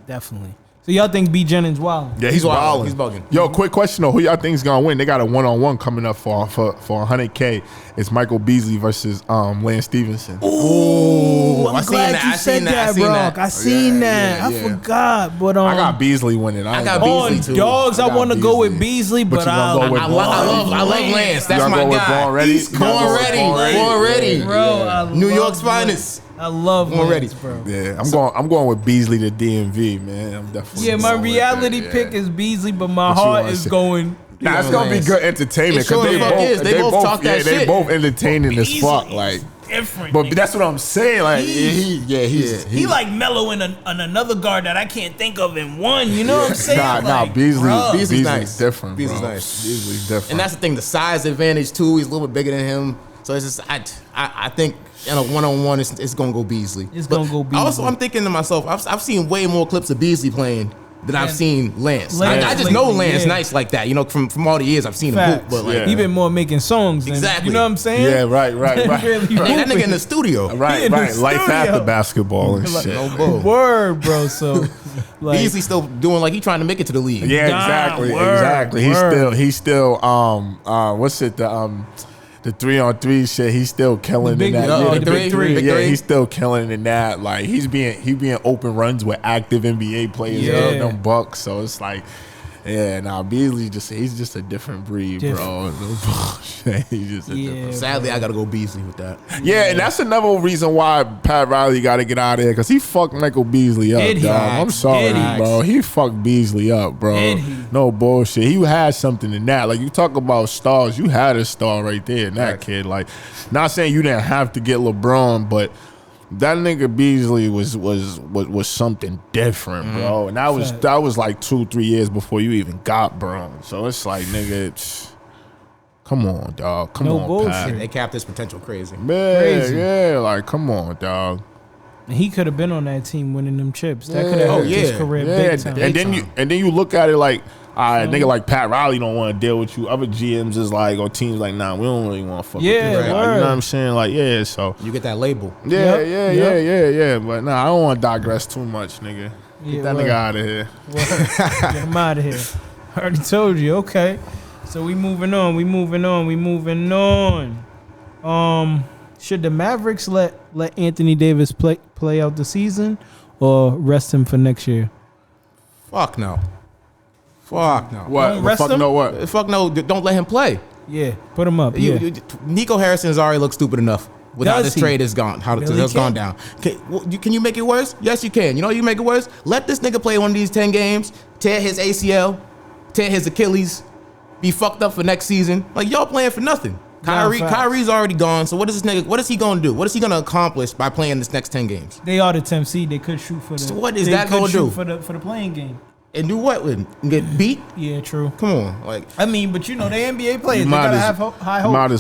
Definitely. So y'all think B Jennings wild?
yeah, he's wilding.
He's bugging.
Yo, quick question though: who y'all think is gonna win? They got a 1-on-1 coming up for $100K. It's Michael Beasley versus Lance Stevenson.
Ooh, I'm
I seen
glad
that.
you
I
said
seen that.
that,
I seen
bro.
that.
I seen that.
yeah.
I forgot, but
I got Beasley winning.
I got
on
Beasley too.
dogs, I
got
want to go with
Beasley.
Beasley,
But
but
you gonna go with
I love Lance. That's
You gonna
my
go with
guy.
Born Ready?
He's
You gonna go with
Born Ready.
bro. I
New
love
York's
Lance.
finest.
I love
Born
Lance,
Ready.
bro.
Yeah, I'm going with Beasley to DMV, man. I'm definitely.
Yeah, my
going with
reality
that,
pick is Beasley, but my
What you
heart
wanna
is
say?
going.
Nah, it's gonna be good entertainment
It sure
because
the fuck is. They both talk that
they
shit.
both entertaining as fuck. Like
different.
But
nigga.
that's what I'm saying. Like
He like Melo in another guard that I can't think of in one. You know what I'm saying?
Nah, Beasley's
nice.
different.
Beasley's
bro.
nice.
Beasley's different.
And that's the thing, the size advantage too. He's a little bit bigger than him, so it's just I think in a 1-on-1 it's gonna go Beasley.
It's gonna go Beasley.
Also, I'm thinking to myself, I've seen way more clips of Beasley playing than I've seen Lance.
Lance
I just know
lately,
Lance
yeah.
nice like that. You know, from all the years I've seen him hoop,
Facts.
but like
Yeah.
He been more making songs. Than,
Exactly.
You know what I'm saying?
Yeah, right.
Really
that nigga in the studio.
He
Right.
in the
Life
studio.
after basketball and
Like,
shit.
No bull.
Word, bro. So like,
Beasley still doing like he trying to make it to the league.
Yeah,
Nah,
exactly.
word.
He's still what's it, the 3-on-3 shit, he's still killing
The big-
in that.
oh,
Yeah,
the big three.
Big
yeah,
three.
he's still killing in that. Like he's being open runs with active NBA players,
Yeah.
them Bucks. So it's like, yeah, Beasley he's just a different breed, bro. No bullshit. He's just a different.
Sadly, I gotta go Beasley with that.
Yeah, and that's another reason why Pat Riley got to get out of here, because he fucked Michael Beasley up,
Did he?
dog. I'm sorry,
Did he?
bro. He fucked Beasley up, bro.
Did he?
No bullshit. He had something in that. Like, you talk about stars, you had a star right there in that
Right.
kid. Like, not saying you didn't have to get LeBron, but that nigga Beasley was something different, bro. And that was like 2-3 years before you even got Braun. So it's like, nigga, come on, dog. Come
No
on,
bullshit.
Pat.
They capped his potential crazy.
Yeah,
Crazy.
yeah, like, come on, dog.
he could have been on that team winning them chips. That could have
Yeah.
helped his
Yeah.
career
Yeah,
big time.
and then you look at it like, all right, nigga like Pat Riley don't want to deal with you. Other GMs is like, or teams like, nah, we don't really want to fuck
Yeah,
with you. Like, you
word.
know what I'm saying? Like, yeah, so.
You get that label.
Yeah,
Yep.
yeah. But nah, I don't want to digress too much, nigga. Get
Yeah,
that
word.
nigga out of here.
Get him out of here. I already told you. Okay. So we moving on. Should the Mavericks let Anthony Davis play out the season or rest him for next year?
Fuck no. Fuck no.
What?
Don't rest
Fuck
him?
no what?
Fuck no. Don't let him play.
Yeah, put him up. Yeah.
Nico Harrison has already looked stupid enough with how
Does
this
he?
trade has gone. How
Really
it's gone
can?
down. Can you make it worse? Yes, you can. You know you make it worse? Let this nigga play one of these 10 games, tear his ACL, tear his Achilles, be fucked up for next season. Like, y'all playing for nothing.
facts.
Kyrie's already gone. So what is this nigga? What is he gonna do? What is he gonna accomplish by playing this next 10 games?
They are the 10th seed. They could shoot for the.
So what is
they
that
could
gonna
shoot
do?
for the playing game?
And do what with him? And get beat?
Yeah, true.
Come on, like
I mean, but you know, they NBA players. They
might
gotta
as-
have high
You
hopes.
might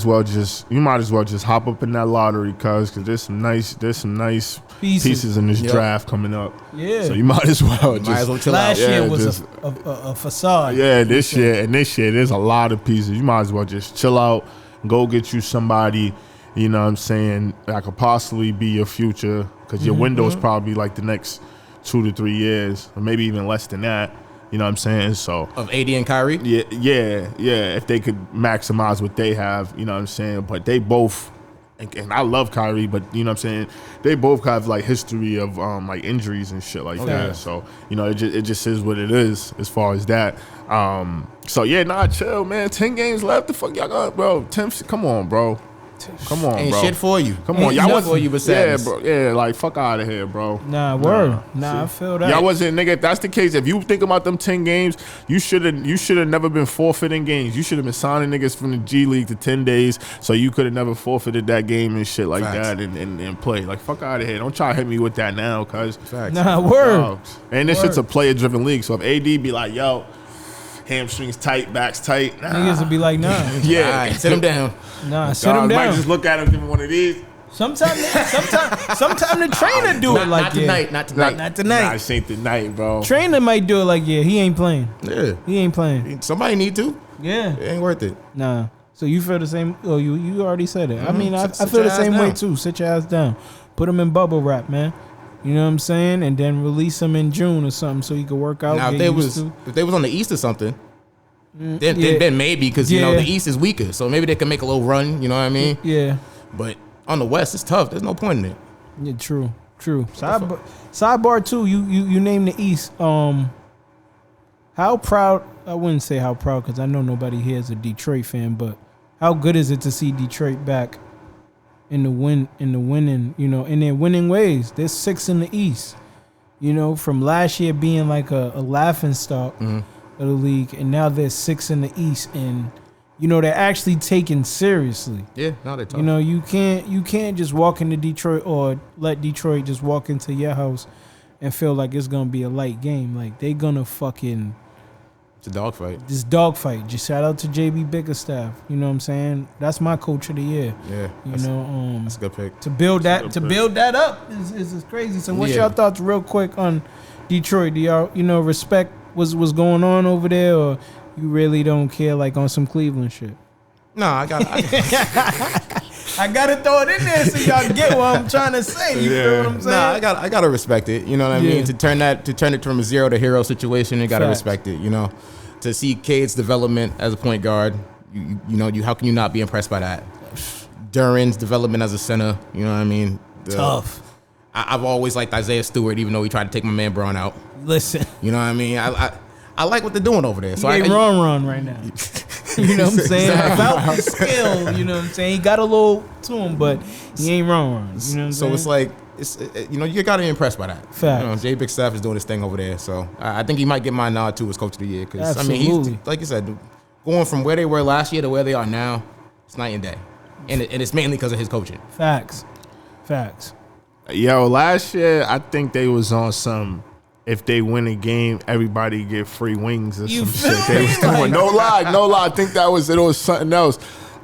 as well just hop up in that lottery, cuz there's some nice pieces in this
Yep.
draft coming up.
Yeah.
So you might as well just
might as well chill
Last
out.
Yeah,
year was
just-
a facade.
Yeah, this year there's a lot of pieces. You might as well just chill out, go get you somebody, you know what I'm saying, that could possibly be your future, because your window's probably like the next 2 to 3 years, or maybe even less than that. You know what I'm saying? So
Of AD and Kyrie?
yeah. If they could maximize what they have, you know what I'm saying. But they both, and I love Kyrie, but you know what I'm saying, they both have like history of like injuries and shit like that.
yeah.
So you know, it just is what it is as far as that. So yeah, chill, man. 10 games left. The fuck y'all got, bro? 10. Come on, bro. Come on,
Ain't
bro.
shit for you.
Come on,
Ain't
y'all
shit
wasn't
for you, but
yeah,
sadness.
bro. Yeah, like fuck out of here, bro.
Nah, word. Nah, I feel that.
Y'all wasn't, nigga. If that's the case, if you think about them 10 games, you should have never been forfeiting games. You should have been signing niggas from the G League to 10 days, so you could have never forfeited that game and shit like
Facts.
that and play. Like fuck out of here. Don't try to hit me with that now, cuz.
Facts.
Nah, word.
Dogs. And this
Word.
shit's a player-driven league. So if AD be like, yo, hamstrings tight, backs tight, nah.
Niggas would be like, nah,
Yeah,
All right, sit him down.
nah, sit him
Dog, might
down.
just look at him, give him one of these.
Sometimes the trainer do it like
Not
yeah.
tonight. Not tonight.
Not tonight.
Nah, this ain't the night, bro.
Trainer might do it like yeah, he ain't playing.
Yeah.
He ain't playing.
Somebody need to.
Yeah.
It ain't worth it.
Nah. So you feel the same? Oh, you already said it. I mean, I
Sit
feel
your
the same
ass
way
down.
too. Sit your ass down. Put him in bubble wrap, man. You know what I'm saying? And then release him in June or something so he could work out.
Now,
get used to.
if they was on the East or something, then,
yeah.
then maybe, because, you know,
Yeah.
the East is weaker. So maybe they can make a little run, you know what I mean?
Yeah.
But on the West, it's tough. There's no point in it.
Yeah, true. Sidebar too. You name the East. How proud? I wouldn't say how proud because I know nobody here is a Detroit fan. But how good is it to see Detroit back in the winning? You know, in their winning ways. They're 6 in the East. You know, from last year being like a laughing stock of the league, and now they're 6 in the East. And you know, they're actually taken seriously.
Yeah, no, they're tough.
You know, you can't just walk into Detroit or let Detroit just walk into your house and feel like it's gonna be a light game. Like they gonna fucking.
It's a dogfight.
This dogfight. Just shout out to JB Bickerstaff. You know what I'm saying? That's my coach of the year.
Yeah,
that's
a good pick.
To build that up is crazy. So what's your thoughts real quick on Detroit? Do y'all respect what's going on over there, or you really don't care like on some Cleveland shit?
No, I gotta
throw it in there so y'all get what I'm trying to say. You feel what I'm saying?
Nah, I gotta respect it. You know what I mean? To turn it from a zero to hero situation, you gotta respect it. You know, to see Cade's development as a point guard, how can you not be impressed by that? Duran's development as a center, you know what I mean?
Tough.
I've always liked Isaiah Stewart, even though he tried to take my man Braun out.
Listen,
you know what I mean? I like what they're doing over there. So
he ain't run right now. You know what I'm saying? About the skill, you know what I'm saying? He got a little to him, but he ain't run. You know what I'm saying?
So it's like, you got to be impressed by that.
Fact.
Jay Bigstaff is doing his thing over there. So I think he might get my nod too as coach of the year. Because, I mean, he's, like you said, going from where they were last year to where they are now, it's night and day. And it's mainly because of his coaching.
Facts.
Yo, last year, I think they was on some... If they win a game, everybody get free wings or some shit. They was doing. No lie. I think it was something else.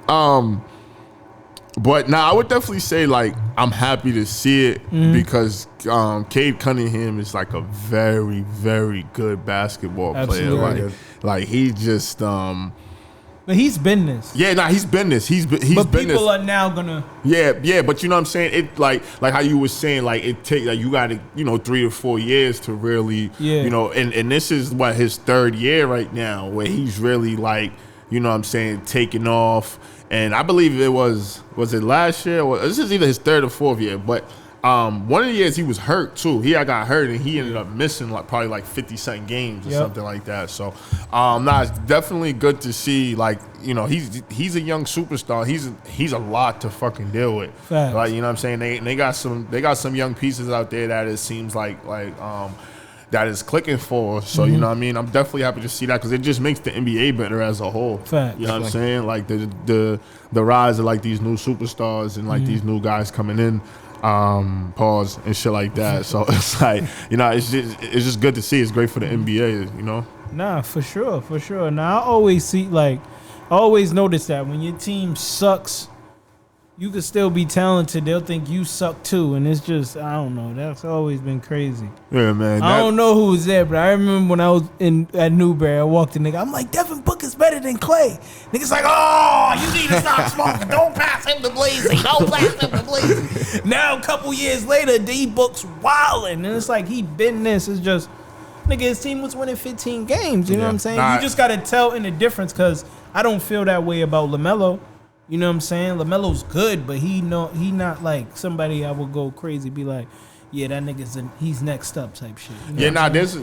But I would definitely say like I'm happy to see it because Cade Cunningham is like a very, very good basketball player. Like he just
But he's been this.
Yeah, he's been this. He's been this. But
people are now gonna.
Yeah. But you know what I'm saying? It like how you were saying, like it take like you got to 3 or 4 years to really, and this is what his third year right now, where he's really like, you know what I'm saying, taking off. And I believe it was it last year? Or this is either his third or fourth year, but. One of the years he was hurt too. He got hurt and he ended up missing probably 50-something games or something like that. So, it's definitely good to see. Like he's a young superstar. He's a lot to fucking deal with.
Facts.
Like you know what I'm saying. They got some young pieces out there that it seems like that is clicking for. So you know what I mean. I'm definitely happy to see that because it just makes the NBA better as a whole.
Facts.
You know what I'm saying? Like the rise of like these new superstars and like these new guys coming in. Pause and shit like that. So it's like, it's just good to see. It's great for the NBA,
Nah, for sure. Now I always notice that when your team sucks, you could still be talented. They'll think you suck too, and it's just I don't know. That's always been crazy.
Yeah, man.
I don't know who was there, but I remember when I was at Newberry, I walked in. Nigga, I'm like, Devin Booker's better than Clay. Niggas like, oh, you need to stop smoking. Don't pass him to Blazing. Now a couple years later, D Book's wilding, and it's like he been this. It's just, nigga, his team was winning 15 games. You know what I'm saying? You just gotta tell in the difference because I don't feel that way about LaMelo. You know what I'm saying? LaMelo's good, but he not like somebody I would go crazy, be like, yeah, that nigga's he's next up type shit. You know
I feel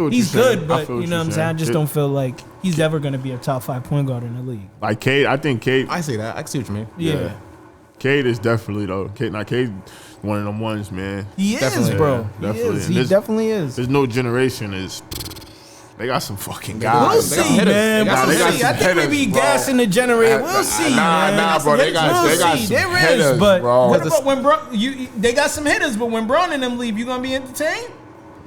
what
he's
you're saying.
good, but you know what I'm saying? I just don't feel like he's ever gonna be a top 5 point guard in the league.
Like Cade, I think Cade.
I see that. I see what you mean.
Yeah.
Cade is definitely though. Cade one of them ones, man.
He is, bro.
Yeah, definitely.
He definitely is.
There's no generation is. They got some fucking guys.
We'll see, man. We'll see. I think we be gassing the generator. We'll see, man.
Nah, bro. They got some hitters,
but
bro.
What about when they got some hitters, but when Braun and them leave, you gonna be entertained?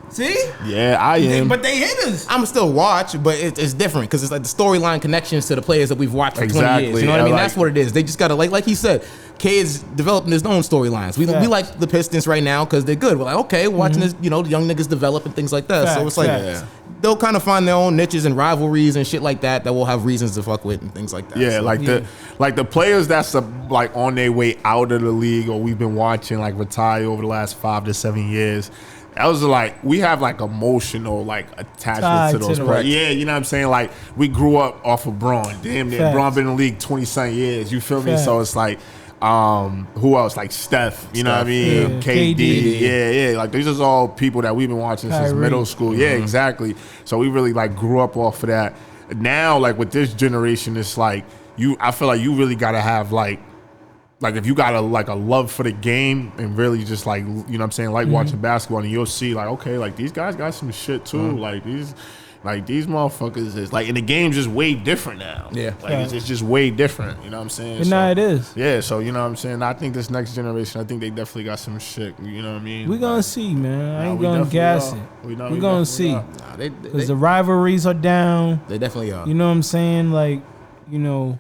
See?
Yeah, I am.
But they hitters.
I'm still watch, but it's different because it's like the storyline connections to the players that we've watched for 20 years. You know what I mean? That's what it is. They just gotta like he said. Cade's developing his own storylines. We like the Pistons right now because they're good. We're like, okay, watching this, the young niggas develop and things like that. So it's like they'll kind of find their own niches and rivalries and shit like that will have reasons to fuck with and things like that.
Yeah, so, the players that's like on their way out of the league or we've been watching like retire over the last 5 to 7 years. That was like we have like emotional like attachment to those players. Yeah, you know what I'm saying? Like we grew up off of Braun. Damn near Braun been in the league 20-something years. You feel me? So it's like who else? Like Steph, you know what I mean? KD. Yeah. Like these are all people that we've been watching since middle school. Yeah, exactly. So we really like grew up off of that. Now, like with this generation, it's like I feel like you really gotta have like if you got a love for the game and really just like, you know what I'm saying, like watching basketball, and you'll see like, okay, like these guys got some shit too. Like these, Like these motherfuckers is like, and the game's just way different now.
Yeah.
Like it's just way different. You know what I'm saying?
And now it is.
Yeah. So you know what I'm saying? I think this next generation, I think they definitely got some shit. You know what I mean?
We gonna see, man. I ain't
we
gonna
definitely
gas
are.
it. We gonna see.
Nah,
Because the rivalries are down.
they definitely are.
You know what I'm saying? Like, you know,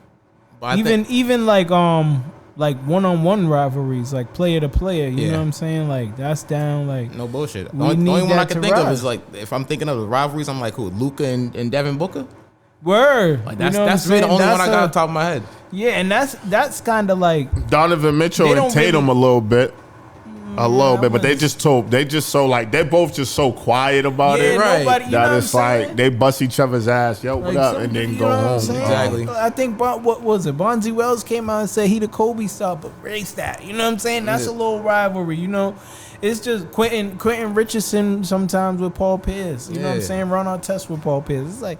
But
even like one-on-one rivalries, like player to player. You know what I'm saying? Like that's down. Like
no bullshit. The
we
only
need
one I
that
can
to
think of
rise.
is like, if I'm thinking of the rivalries, I'm like, who? Luka and Devin Booker?
word.
Like
You know what
that's
I'm
really the
saying?
only one
That's
I got
a-
on top of my head.
Yeah, and that's kind of like
Donovan Mitchell
They
and
don't
Tatum
really-
a little bit. A little bit, but they
wouldn't-
just so like they're both just so quiet about
yeah,
it.
right.
nobody. You know
That
what
it's
I'm
like
saying?
they bust each other's ass. Yo, what
Like
up?
some-
And then
you
go
know what I'm
home.
saying?
Exactly.
I think what was it? Bonzi Wells came out and said he the Kobe star, but erase that. You know what I'm saying? That's a little rivalry. You know, it's just Quentin Richardson sometimes with Paul Pierce. You know what I'm
Yeah.
saying? Ron Artest with Paul Pierce. It's like,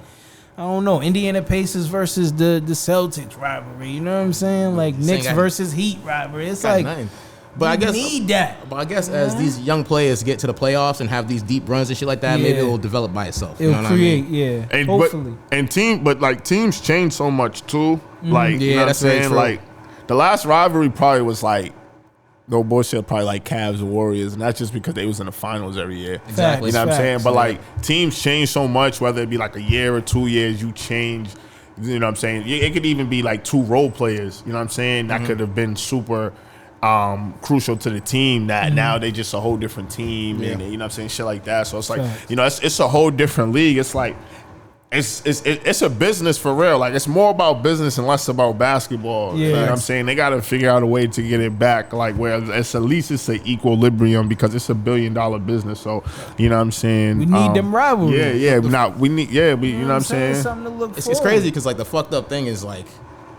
I don't know, Indiana Pacers versus the Celtics rivalry. You know what I'm saying? Like Knicks
got-
versus Heat rivalry. It's
Got
like
nothing. But I
you
guess
need that.
But I guess as these young players get to the playoffs and have these deep runs and shit like that, maybe
Yeah.
it will develop by itself. You
It'll
know what I mean?
create, yeah.
And
Hopefully.
but teams change so much too. Like you
Yeah,
know what I'm
that's very
saying?
true.
Like the last rivalry probably was like no bullshit, probably like Cavs and Warriors, and that's just because they was in the finals every year.
Exactly.
You know what I'm saying?
Facts.
But like teams change so much, whether it be like a year or 2 years, you change. You know what I'm saying? It could even be like two role players. You know what I'm saying? That could have been super crucial to the team. That now they just a whole different team, and you know what I'm saying, shit like that. So it's like
Facts.
you know, it's a whole different league. It's like it's a business for real. Like it's more about business and less about basketball.
Yeah.
You know what I'm saying? They got to figure out a way to get it back. Like where it's at least it's an equilibrium because it's $1 billion business. So you know what I'm saying?
We need them rivalries.
Yeah. We need. Yeah, we. You know what I'm saying?
Something to look
It's
forward.
crazy because like the fucked up thing is like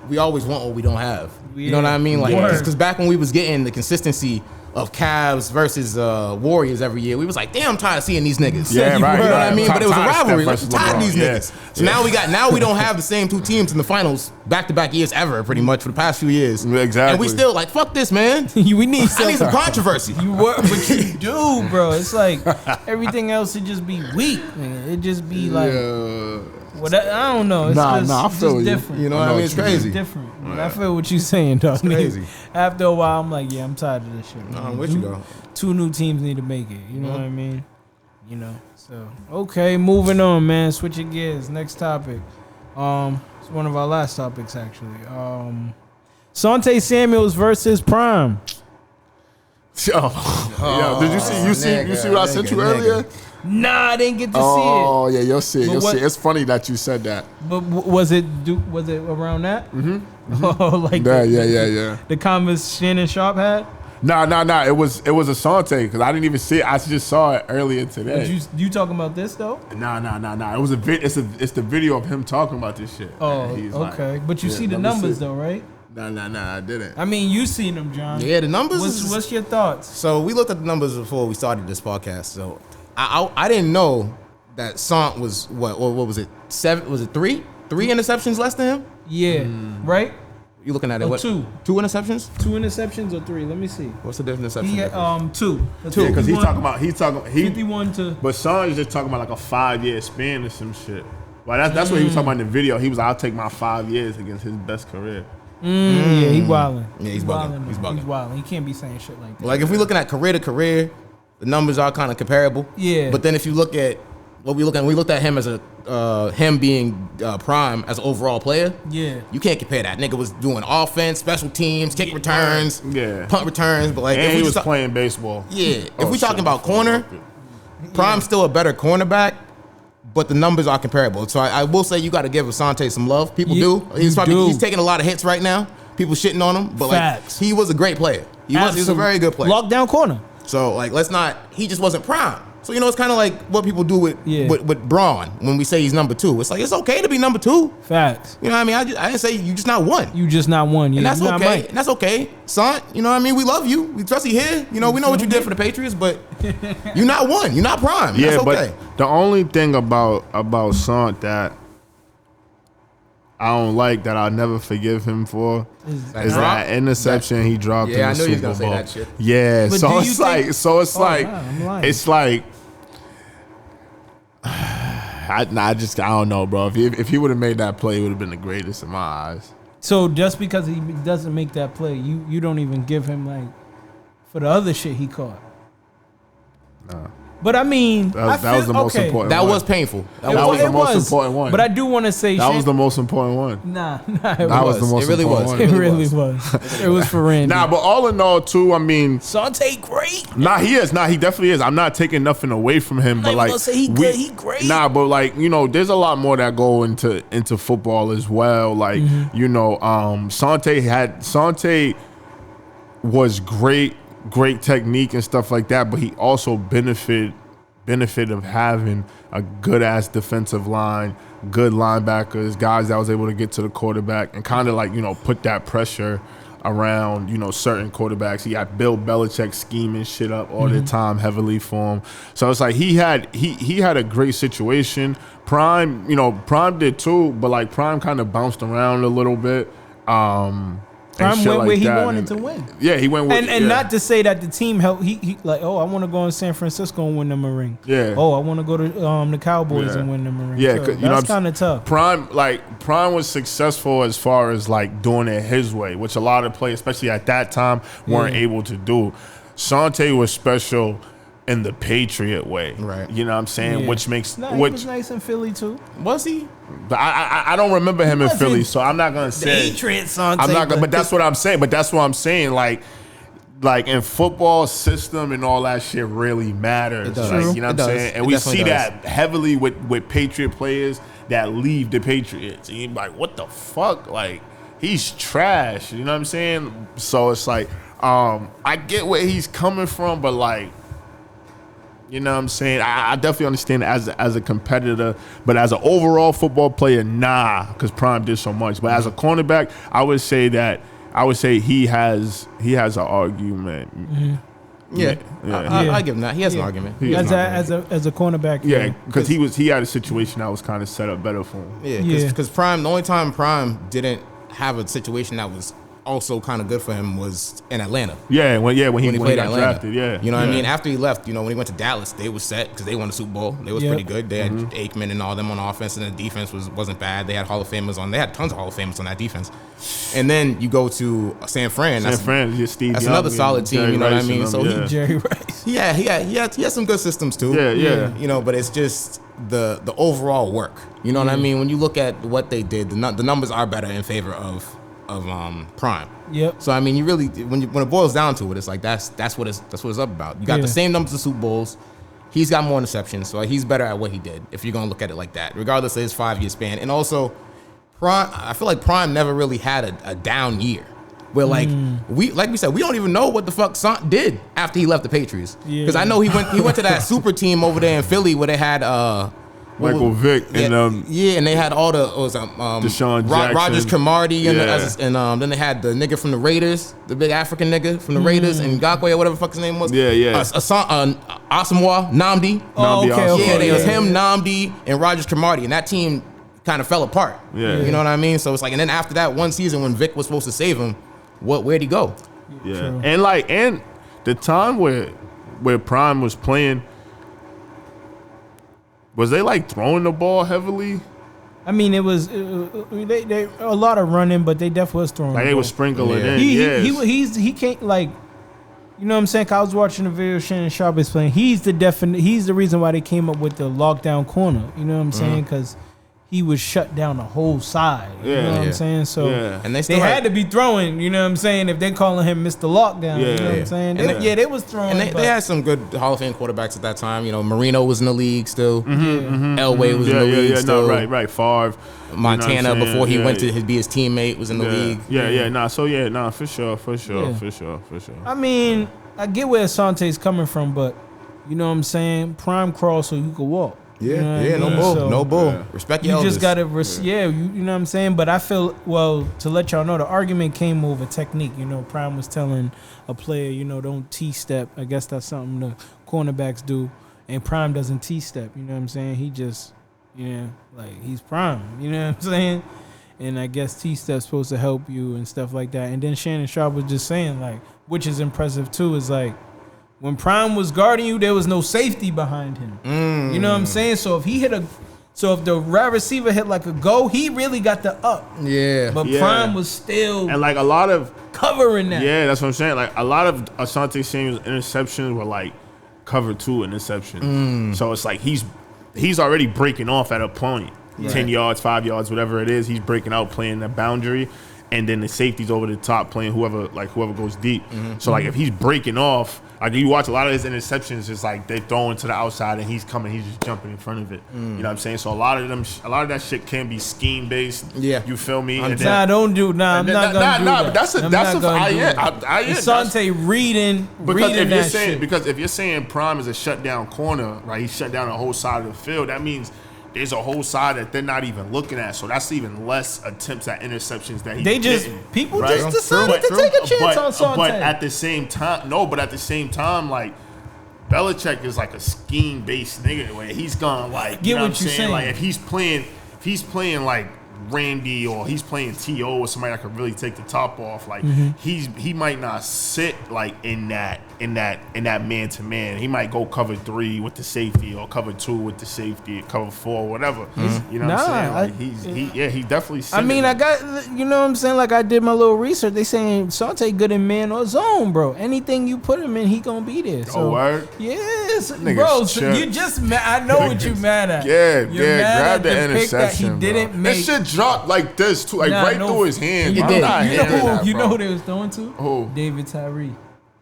we always want what we don't have. You know
Yeah.
what I mean? Like
Word.
because back when we was getting the consistency of Cavs versus Warriors every year, we was like, damn, I'm tired of seeing these niggas.
Yeah,
you
right,
know what
right.
I mean? But it was a
Tired of Steph
rivalry. Like,
versus
tired of
LeBron,
these
yeah.
niggas. So now we don't have the same two teams in the finals back to back years ever, pretty much for the past few years.
Exactly.
And we still like fuck this, man.
we need
I need some
some.
controversy.
You work, but you do, bro. It's like everything else would just be weak. Man. It just be like, I don't know. It's
Nah,
just,
nah, I
it's
feel
just
you.
different.
You know what I mean? It's crazy.
It's different. I feel what you're saying, dog.
crazy.
After a while, I'm like, yeah, I'm tired of this shit.
No,
man.
I'm with you though.
Two new teams need to make it. You know what I mean? You know. So okay, moving on, man. Switching gears. Next topic. It's one of our last topics actually. Asante Samuels versus Prime.
Yo, did you see what I sent you earlier?
Nah, I didn't get to
Oh yeah, you'll see it.
But
You'll
what-
see it. It's funny that you said that.
see it. But was it around that? Mm-hmm. Oh, like
Yeah.
the comments Shannon Sharp had.
Nah. It was Asante because I didn't even see it. I just saw it earlier
But
today.
you talking about this though?
Nah. It was it's the video of him talking about this shit.
Oh,
And he's like,
okay. But you
yeah,
see the
let me
numbers
see.
though, right?
Nah, I didn't.
I mean, you seen them, John.
Yeah, the numbers.
What's your thoughts?
So we looked at the numbers before we started this podcast. So I didn't know that Sant was what was it? 7? Was it 3? 3 interceptions less than him?
Yeah, right.
You looking at it?
Oh,
What?
2.
2 interceptions?
2 interceptions or 3? Let me see.
What's the difference? Interception?
He had 2.
Yeah, because he's talking
51 to.
But Son is just talking about like a 5-year span or some shit. Well, that's what he was talking about in the video. He was like, I'll take my 5 years against his best career.
Yeah, he wilding.
Yeah, he's bugging.
Wilding,
He's
man.
bugging.
He's wilding. He can't be saying shit like that.
Like if we're looking at career to career, the numbers are kind of comparable.
Yeah.
But then if you look at what we looked at him as a him being Prime as an overall player.
Yeah.
You can't compare that. Nigga was doing offense, special teams, kick returns,
Yeah.
punt returns. But like,
And
if
he
we
was
just
playing baseball.
yeah,
Oh,
if we talking
shit.
about corner, Prime's still a better cornerback. But the numbers are comparable. So I will say you got to give Asante some love. People do. He's taking a lot of hits right now. People shitting on him. But
Facts.
like he was a great player. He was a very good player.
Lockdown corner.
So like he just wasn't Prime. So you know it's kind of like what people do with Braun when we say he's number 2. It's like it's okay to be number 2.
Facts.
You know what I mean? I didn't say you just not 1.
You just not one.
And that's
you not
okay.
Mike.
And that's okay. Son, you know what I mean? We love you. We trust you here. You know, we know what you did for the Patriots, but you're not 1. You're not Prime.
Yeah,
That's okay.
but the only thing about Sant that I don't like, that I'll never forgive him for, is that interception he dropped in the
I knew he was
Super
gonna say
Bowl.
that shit.
Yeah,
But
so
do you
it's
think-
like, so it's
Oh,
like,
nah, I'm lying.
it's like, I don't know, bro. If he would have made that play, it would have been the greatest in my eyes.
So just because he doesn't make that play, you don't even give him like for the other shit he caught.
Nah.
But I mean,
that was the most important.
That
one.
was painful.
That was the most important one.
But I do want to say
that was the most important one.
Nah,
that was the most important one.
It really was. It was for Randy.
Nah, but all in all, too, I mean,
Asante great.
Nah, he is. Nah, he definitely is. I'm not taking nothing away from him, but like,
say he good. He great.
Nah, but like, you know, there's a lot more that go into football as well. Like, you know, Asante was great technique and stuff like that, but he also benefit of having a good ass defensive line, good linebackers, guys that was able to get to the quarterback and kind of like, you know, put that pressure around, you know, certain quarterbacks. He had Bill Belichick scheming shit up all the time heavily for him. So it's like he had a great situation. Prime did too, but like Prime kind of bounced around a little bit.
Prime went where he wanted to win.
Yeah, he went with
and not to say that the team helped. He like, oh, I want to go in San Francisco and win them a ring.
Yeah.
Oh, I want to go to the Cowboys and win them a ring.
Yeah,
so
you know,
that's kind of tough.
Prime was successful as far as like doing it his way, which a lot of players, especially at that time, weren't able to do. Asante was special in the Patriot way,
right?
You know what I'm saying? Which makes
he was nice in Philly too.
Was he?
But I don't remember him in Philly, so I'm not gonna say
Patriot Asante.
I'm not gonna, but that's what I'm saying. But that's what I'm saying. Like in football system and all that shit really matters. Like, you know what I'm saying? And we see that heavily with Patriot players that leave the Patriots. And you're like, what the fuck? Like, he's trash. You know what I'm saying? So it's like, I get where he's coming from, but like, you know what I'm saying? I definitely understand it as a competitor, but as an overall football player, nah, because Prime did so much. But as a cornerback, I would say he has an argument.
Yeah. I give him that. He has an argument.
As a cornerback.
Yeah, because he had a situation that was kind of set up better for him.
Yeah, because Prime, the only time Prime didn't have a situation that was also kind of good for him was in Atlanta.
Yeah, when he got
Atlanta.
drafted. Yeah,
you know what I mean. After he left, you know, when he went to Dallas, they was set because they won the Super Bowl. They was pretty good. They had Aikman and all them on offense, and the defense wasn't bad. They had Hall of Famers on. They had tons of Hall of Famers on that defense. And then you go to San Fran. That's another solid team. You know what I mean? So
Jerry Rice.
He had some good systems too.
Yeah.
You know, but it's just the overall work. You know what I mean? When you look at what they did, the numbers are better in favor of Prime.
Yep.
So I mean, you really when it boils down to it, it's like that's what it's up about. You got the same numbers of Super Bowls. He's got more interceptions, so he's better at what he did. If you're gonna look at it like that, regardless of his 5-year span, and also Prime, I feel like Prime never really had a down year. Where like we said, we don't even know what the fuck Sant did after he left the Patriots. Because I know he went to that super team over there in Philly where they had
Michael Vick and
and they had all the
Deshaun Jackson,
Rogers Cromartie and then they had the nigga from the Raiders, the big African nigga from the Raiders, and Ngakwe or whatever the fuck his name was. Asamoah Nnamdi.
Okay.
It was him, Nnamdi, and Rogers Cromartie, and that team kind of fell apart. You know what I mean? So it's like, and then after that one season when Vic was supposed to save him, where'd he go?
Yeah, and the time where Prime was playing. Was they like throwing the ball heavily?
I mean, it was they a lot of running, but they definitely was throwing.
Like they was sprinkling in.
He can't, like, you know what I'm saying? 'Cause I was watching the video Shannon Sharp is playing. He's the reason why they came up with the lockdown corner. You know what I'm saying? Because he was shut down the whole side. You know what I'm saying? So
and
they had to be throwing, you know what I'm saying, if they're calling him Mr. Lockdown. You know what I'm saying? They was throwing.
And they had some good Hall of Fame quarterbacks at that time. You know, Marino was in the league still. Elway was in the league still.
No, right. Favre.
Montana, before he went to be his teammate, was in the league.
For sure.
I mean, I get where Asante's coming from, but you know what I'm saying? Prime crawl so you could walk.
No bull. Respect your elders.
You just gotta, you know what I'm saying? But I feel, to let y'all know, the argument came over technique. You know, Prime was telling a player, you know, don't T-step. I guess that's something the cornerbacks do. And Prime doesn't T-step, you know what I'm saying? He just, he's Prime, you know what I'm saying? And I guess T-step's supposed to help you and stuff like that. And then Shannon Sharp was just saying, like, which is impressive too, is like, when Prime was guarding you, there was no safety behind him. You know what I'm saying? So if he hit So if the wide receiver hit like a go, he really got the up.
Yeah.
But Prime was still
and like a lot of
covering that.
Yeah, that's what I'm saying. Like a lot of Asante Samuel's interceptions were like cover 2 interceptions. So it's like he's already breaking off at a point. 10 yards, 5 yards, whatever it is, he's breaking out, playing the boundary, and then the safety's over the top playing whoever goes deep. So like if he's breaking off, like you watch a lot of his interceptions, it's like they throwing to the outside and he's just jumping in front of it. You know what I'm saying? So a lot of that shit can be scheme based. Yeah, you feel me?
I'm not gonna do that.
But that's
Asante reading that shit.
Because if you're saying Prime is a shutdown corner, right? He shut down the whole side of the field. That means there's a whole side that they're not even looking at. So that's even less attempts at interceptions that
people just decided to take a chance on Asante.
But at the same time, like Belichick is like a scheme-based nigga where he's gonna like, you know what I'm saying? Like if he's playing like Randy or he's playing T.O. or somebody that could really take the top off, like he might not sit like in that man to man. He might go cover 3 with the safety or cover 2 with the safety, cover 4, whatever. You know what I'm saying? Like he definitely.
I mean, I got, you know what I'm saying? Like I did my little research. They saying Asante good in man or zone, bro. Anything you put him in, he gonna be there. So,
word?
Yes, bro. So you just I know what you mad at.
You're mad grab the interception.
That he didn't make.
That shit dropped like this too, like through his hand.
You know who they was throwing to? Who? David Tyree.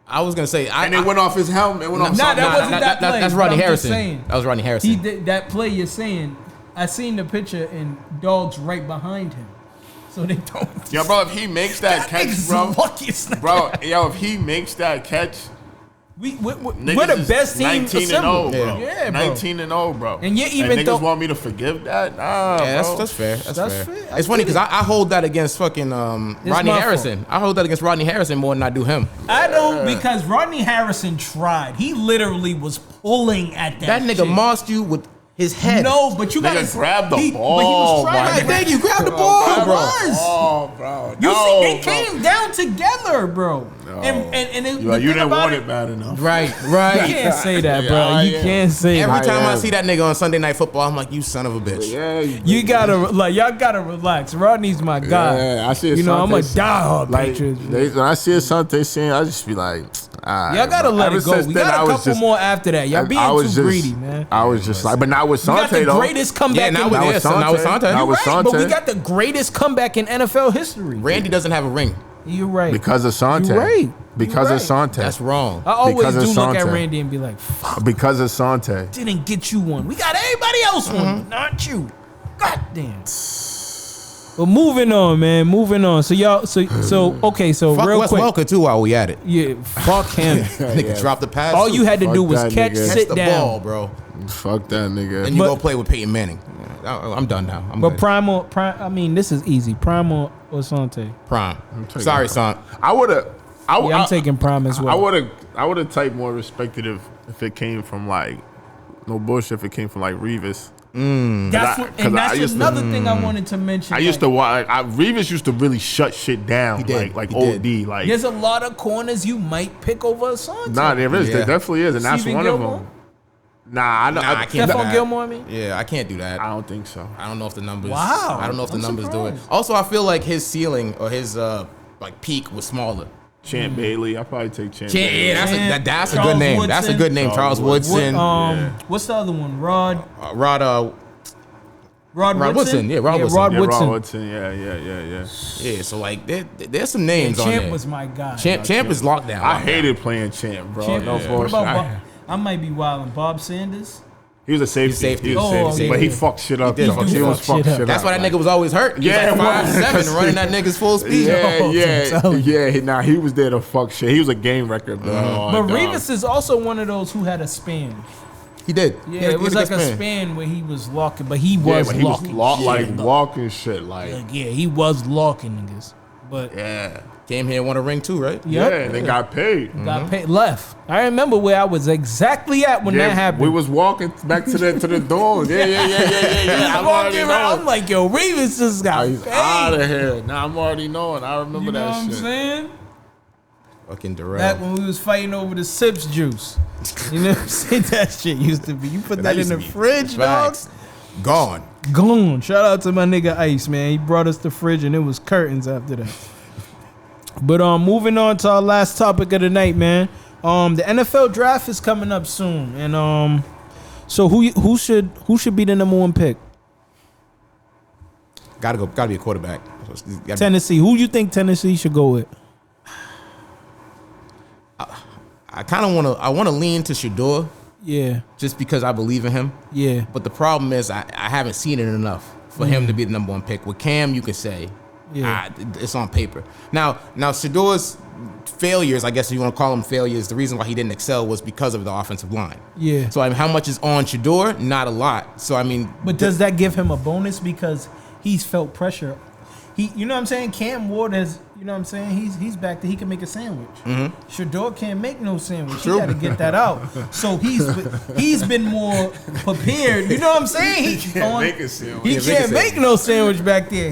I was gonna say,
and it went off his helmet. It went off.
That wasn't that play.
That's Rodney Harrison. That was Rodney Harrison.
He did that play. You're saying. I seen the picture and dogs right behind him, so they don't.
Yo, bro, if he makes that catch, if he makes that catch.
We're the best team
19-0, bro.
Yeah, bro.
19-0 bro.
And you even
niggas want me to forgive that? Nah, bro.
That's fair. That's fair. It's funny because I hold that against fucking Rodney Harrison. I hold that against Rodney Harrison more than I do him.
I don't, because Rodney Harrison tried. He literally was pulling at that.
That nigga mossed you with his head.
No, but you gotta
grab the ball.
But he was trying.
Thank you. Grab the ball, bro.
Oh, bro.
You see, they came down together, bro.
No.
And
you didn't want it bad enough.
Right.
You can't say that, bro. You can't say that.
Every time I see that nigga on Sunday Night Football, I'm like, you son of a bitch.
Yeah,
you gotta y'all gotta relax. Rodney's my guy.
Yeah, I see.
I'm a diehard Patriot.
When I see Asante saying, I just be like,
y'all gotta let it go. We got a couple more after that. Y'all being too greedy, man.
I was just like, but not with Asante though.
Greatest comeback
now with Asante.
But we got the greatest comeback in NFL history.
Randy doesn't have a ring.
You're right.
Because of Asante.
You're right.
Because of Asante.
That's wrong.
I always do look at Randy and be like, fuck.
Because of Asante.
Didn't get you one. We got everybody else one, but not you. God damn. But moving on, man. Moving on. So y'all, okay, so
fuck
real
Wes
quick.
Welker too while we at it.
Yeah, fuck him.
Nigga dropped the pass.
All you had to do was
catch
sit
the
down.
ball, bro.
Fuck that nigga.
And you go play with Peyton Manning. I'm done now.
But Prime, I mean, this is easy. Prime or Asante?
Prime. Sorry, son.
I'm taking Prime as well.
I would have typed more respected if it came from like no bullshit. If it came from like Revis.
That's another thing I wanted to mention.
I used to watch. Revis used to really shut shit down.
He did.
Like
he
OD.
Did.
Like
there's a lot of corners you might pick over Asante.
Nah, there is.
Yeah.
There definitely is, and that's
Steven
one
Gilmore?
of them. Nah,
I can't.
Stefon Gilmore, I mean?
Yeah, I can't do that.
I don't think so.
I don't know if the numbers.
Wow.
I don't know if the
I'm
numbers
surprised.
do it. Also, I feel like his ceiling or his like peak was smaller.
Champ Bailey. I probably take Champ Bailey.
Yeah, that's a
Charles
good name.
Woodson.
That's a good name. Charles Woodson.
What's the other one? Rod
Woodson. Yeah, Rod Woodson.
Rod Woodson.
Woodson. Yeah.
Yeah, so like there's some names on there.
Champ was my guy.
Champ is locked down.
I hated playing Champ, bro.
Champ,
No
what
bullshit.
about I might be wilding. Bob Sanders?
He was a safety. He was a safety.
Yeah.
But he fucked shit up.
He did
though.
fuck shit
was
up.
fucked shit up.
That's why that nigga was always hurt. He was like 5'7", running that nigga's full speed.
Yeah. He was there to fuck shit. He was a game record, bro.
But Revis is also one of those who had a span.
He did.
Yeah, it was like a span where he was locking, but he was locking.
Like walking shit. Like
he was locking niggas. But
yeah.
Came here and won a ring too, right?
Yeah, and they got paid.
Got paid. Left. I remember where I was exactly at when that happened.
We was walking back to the door. Yeah.
I'm walking around. I'm like, yo, Revis just got paid.
Out of here. Nah, I'm already knowing. I remember
you know
that
what
shit.
I'm saying?
Fucking Darrell.
Back when we was fighting over the Sips juice. You know what I'm saying? That shit used to be. You put that in the fridge, dog.
Gone.
Shout out to my nigga Ice, man. He brought us the fridge and it was curtains after that. But moving on to our last topic of the night, man. The NFL draft is coming up soon, and so who should be the number one pick?
Gotta be a quarterback.
Tennessee. Who you think Tennessee should go with?
I kind of want to lean to Shador.
Yeah.
Just because I believe in him.
Yeah.
But the problem is I haven't seen it enough for him to be the number one pick. With Cam, you could say, it's on paper. Now Shador's failures, I guess if you want to call them failures, the reason why he didn't excel was because of the offensive line.
Yeah.
So I mean, how much is on Shador? Not a lot. So I mean,
but does that give him a bonus because he's felt pressure? You know what I'm saying? Cam Ward has, you know what I'm saying? He's back there. He can make a sandwich. Mm-hmm. Shador can't make no sandwich. True. He got to get that out. So he's been more prepared. You know what I'm saying? He can't make a sandwich. He can't make no sandwich back there.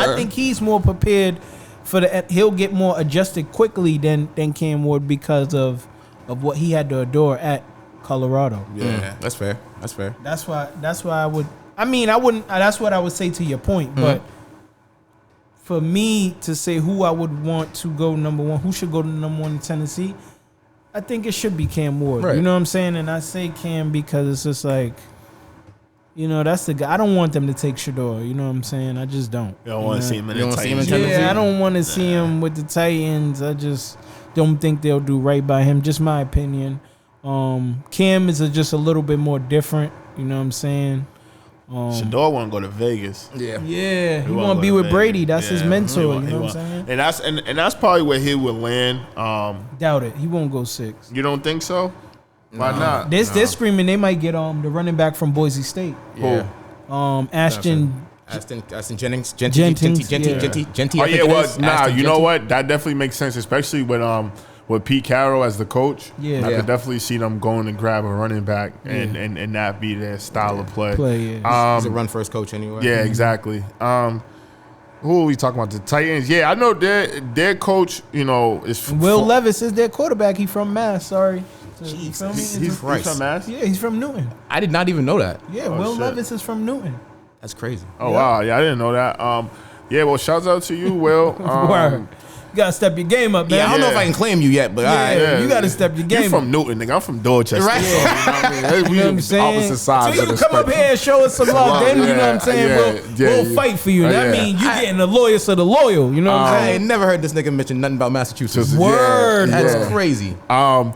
I think he's more prepared for he'll get more adjusted quickly than Cam Ward because of what he had to endure at Colorado.
Yeah, that's fair.
That's why I would. I mean, I wouldn't. That's what I would say to your point, but. For me to say who I would want to go number one, who should go to number one in Tennessee, I think it should be Cam Ward. Right. You know what I'm saying? And I say Cam because it's just like, you know, that's the guy. I don't want them to take Shador. You know what I'm saying? I just don't.
You don't want to see him in the Titans.
Yeah, I don't want to see him with the Titans. I just don't think they'll do right by him. Just my opinion. Cam is just a little bit more different. You know what I'm saying?
Shador want to go to Vegas.
Yeah. He want to be with Brady. That's his mentor. You know what I'm saying?
And that's probably where he would land.
Doubt it. He won't go 6.
You don't think so? Why not?
They're screaming they might get the running back from Boise State.
Yeah.
Aston
Jennings.
Oh yeah. Well, you know what? That definitely makes sense, especially with Pete Carroll as the coach.
Yeah.
I could definitely see them going to grab a running back and that be their style of play.
He's a run first coach anyway.
Yeah, exactly. Who are we talking about? The Titans. Yeah, I know their coach, you know, is
Will Levis is their quarterback. He's from Mass. Sorry.
He's
from Mass?
Yeah, he's from Newton.
I did not even know that.
Yeah, Will Levis is from Newton.
That's crazy.
Oh, wow. Yeah, I didn't know that. Yeah, well, shouts out to you, Will.
Word. You gotta step your game up, man.
Yeah, I don't know if I can claim you yet, but
you gotta step your game up.
You're from Newton, nigga. I'm from Dorchester.
Right.
So, you know what I mean?
You know what I'm saying?
Opposite sides
so you can come up here and show us some love. Then, you know what I'm saying? We'll fight for you. That means you getting the lawyers of the loyal. You know what I'm saying?
I ain't never heard this nigga mention nothing about Massachusetts.
Word.
That's crazy.
Yeah,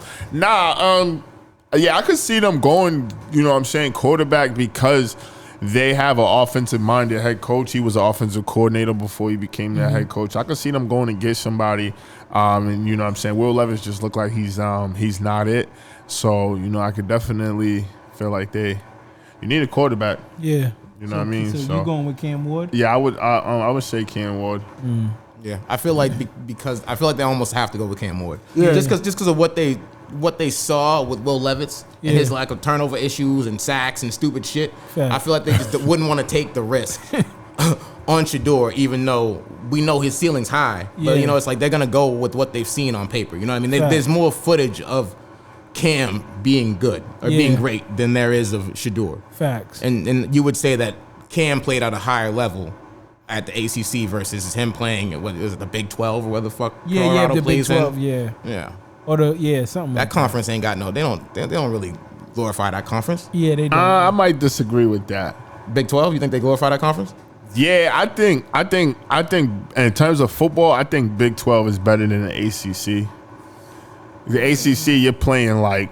I could see them going, you know what I'm saying, quarterback because they have an offensive-minded head coach. He was an offensive coordinator before he became their head coach. I could see them going and get somebody, and you know what I'm saying, Will Levis just looked like he's not it. So, you know, I could definitely feel like you need a quarterback.
Yeah.
You know what I mean?
So you going with Cam Ward?
Yeah, I would say Cam Ward.
Yeah, I feel like because they almost have to go with Cam Ward. Yeah. Just because of what they saw with Will Levis and his lack of turnover issues and sacks and stupid shit. Fair. I feel like they just wouldn't want to take the risk on Shador, even though we know his ceiling's high. But you know, it's like they're gonna go with what they've seen on paper. You know what I mean? There's more footage of Cam being good or being great than there is of Shador.
Facts.
And you would say that Cam played at a higher level at the ACC versus him playing what is it, the Big 12 or where the fuck Colorado
the
plays
Big 12,
in?
Yeah. Or something.
That conference ain't got they don't really glorify that conference.
Yeah, they do.
I might disagree with that.
Big 12, you think they glorify that conference?
Yeah, I think in terms of football, I think Big 12 is better than the ACC. The ACC, you're playing like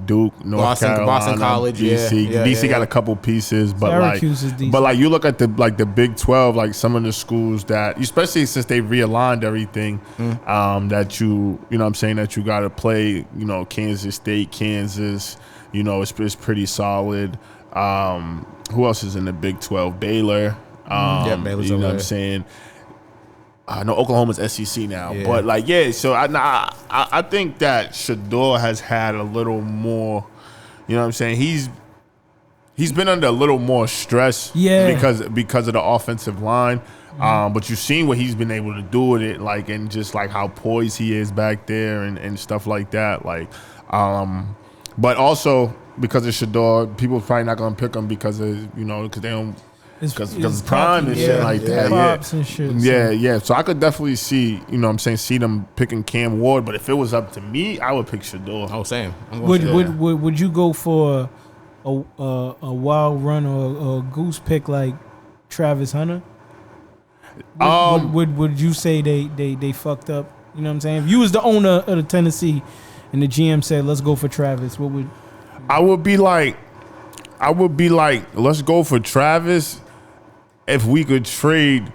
Duke, North Carolina,
Boston College,
BC. BC got a couple pieces, but
Syracuse is decent.
But like you look at the Big 12, like some of the schools that, especially since they realigned everything, that you know what I'm saying, that you got to play, you know, Kansas State, Kansas, you know, it's pretty solid. Who else is in the Big 12? Baylor.
Baylor's
you know
over
what I'm saying. I know Oklahoma's SEC now, but so I think that Shador has had a little more, you know what I'm saying? He's been under a little more stress because of the offensive line. But you've seen what he's been able to do with it, like, and just like how poised he is back there and stuff like that. Like, But also because of Shador, people probably not gonna pick him because of because they don't. Because Prime and shit like that.
Pops and shit.
Yeah. So I could definitely see, see them picking Cam Ward. But if it was up to me, I would pick Shador.
Oh, same.
Would you go for a wild run or a goose pick like Travis Hunter? Would you say they fucked up? You know what I'm saying? If you was the owner of the Tennessee and the GM said, let's go for Travis, what would...
I would be like, let's go for Travis if we could trade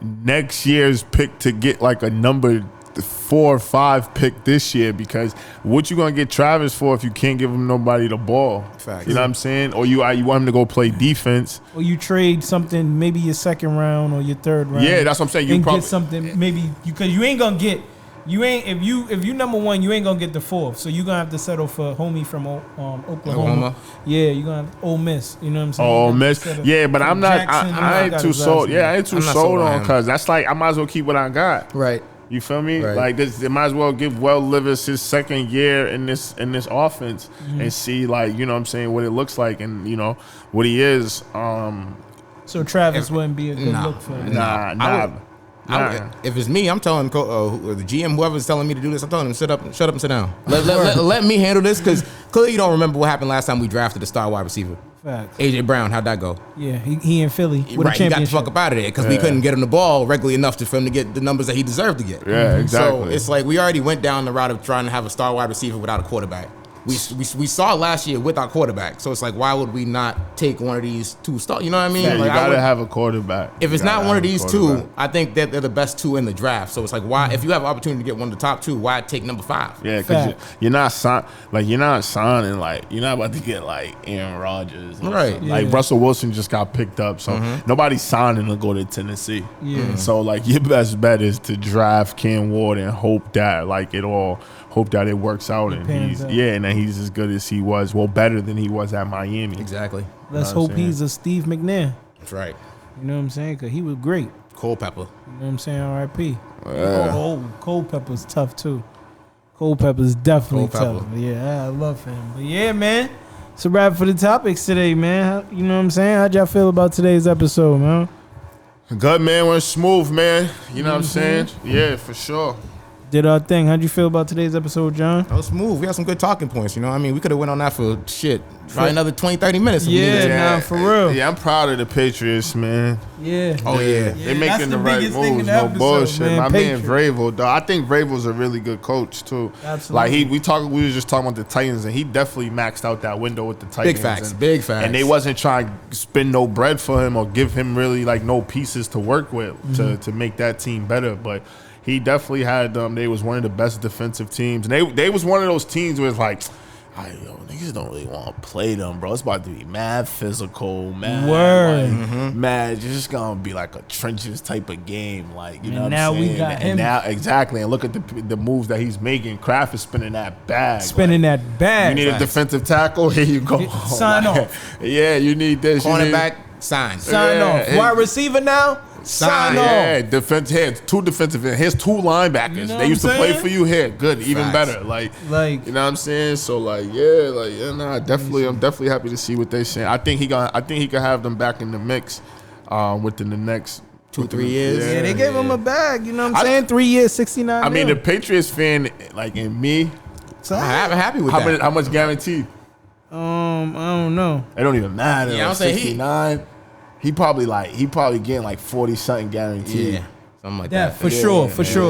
next year's pick to get like a number 4 or 5 pick this year, because what you gonna get Travis for if you can't give him nobody the ball?
Facts.
You know what I'm saying? Or you want him to go play defense?
Or you trade something, maybe your second round or your third round.
Yeah, that's what I'm saying.
You get something maybe because you ain't gonna get. You ain't if you number one, you ain't gonna get the 4th. So you gonna have to settle for homie from Oklahoma. Yeah, you gonna have Ole Miss. You know what I'm saying?
Ole Miss. Yeah, but I'm not. I ain't too sold. Yeah, I ain't too sold on because that's like I might as well keep what I got.
Right.
You feel me?
Right.
Like this, they might as well give Will Levis his second year in this offense and see what it looks like and what he is.
So Travis wouldn't be a good look for him.
Nah.
If it's me, I'm telling the GM, whoever's telling me to do this, I'm telling him shut up and sit down. Let me handle this, because clearly you don't remember what happened last time we drafted a star wide receiver.
Facts.
AJ Brown, how'd that go?
Yeah, he in Philly with
right,
a championship.
He got the fuck up out of there because we couldn't get him the ball regularly enough for him to get the numbers that he deserved to get.
Yeah, exactly.
So it's like we already went down the route of trying to have a star wide receiver without a quarterback. We saw last year with our quarterback, so it's like, why would we not take one of these 2 stars? You know what I mean?
Yeah,
like,
you gotta have a quarterback.
If it's not one of these 2, I think that they're the best 2 in the draft. So it's like, why? If you have an opportunity to get one of the top 2, why take number 5?
Yeah, because you're not signing. You're not about to get like Aaron Rodgers,
right?
Yeah. Like Russell Wilson just got picked up, so nobody's signing to go to Tennessee.
Yeah.
So like your best bet is to draft Cam Ward and hope that it works out and he's as good as he was, better than he was at Miami.
Exactly.
Let's hope he's a Steve McNair.
That's right.
You know what I'm saying? Because he was great.
Culpepper.
You know what I'm saying? R.I.P. Culpepper's tough too. Culpepper's definitely tough. Yeah, I love him. But yeah, man, it's a wrap for the topics today, man. You know what I'm saying? How'd y'all feel about today's episode, man?
Good, man. Went smooth, man. You know what I'm saying? Yeah, for sure.
Did our thing. How'd you feel about today's episode, John?
That was smooth. We had some good talking points, we could have went on that for probably another 20, 30 minutes.
For real.
Yeah, I'm proud of the Patriots, man.
Yeah.
Oh, yeah.
They're making the right moves. No bullshit. My man Vrabel, dog. I think Vrabel's a really good coach, too.
Absolutely.
Like, we was just talking about the Titans, and he definitely maxed out that window with the Titans.
Big facts.
And they wasn't trying to spend no bread for him or give him really, no pieces to work with to make that team better. But he definitely had them. They was one of the best defensive teams. And they was one of those teams where it's like, niggas don't really want to play them, bro. It's about to be mad physical, mad. It's just going to be like a trenches type of game. Like, you know what I'm saying?
We got him.
Now, exactly. And look at the moves that he's making. Kraft is spinning that bag.
You
need a defensive tackle? Here you go.
Sign off.
Yeah, you need this.
Cornerback, sign
off. Wide receiver now? Sign off.
Yeah, defense. Here, 2 defensive. Here's 2 linebackers.
You know
they used to play
saying?
for you here. Good, even better. Like, you know what I'm saying? So definitely. I'm definitely happy to see what they saying. I think he could have them back in the mix within the next
2-3 years.
Yeah, they gave him a bag. You know what I'm saying? 3 years, 69.
I mean, the Patriots fan, in me,
I'm happy with that.
How much guaranteed?
I don't know.
It don't even matter.
Yeah, I'm saying
69. He probably getting like 40 something guaranteed.
Yeah, something like that.
For sure.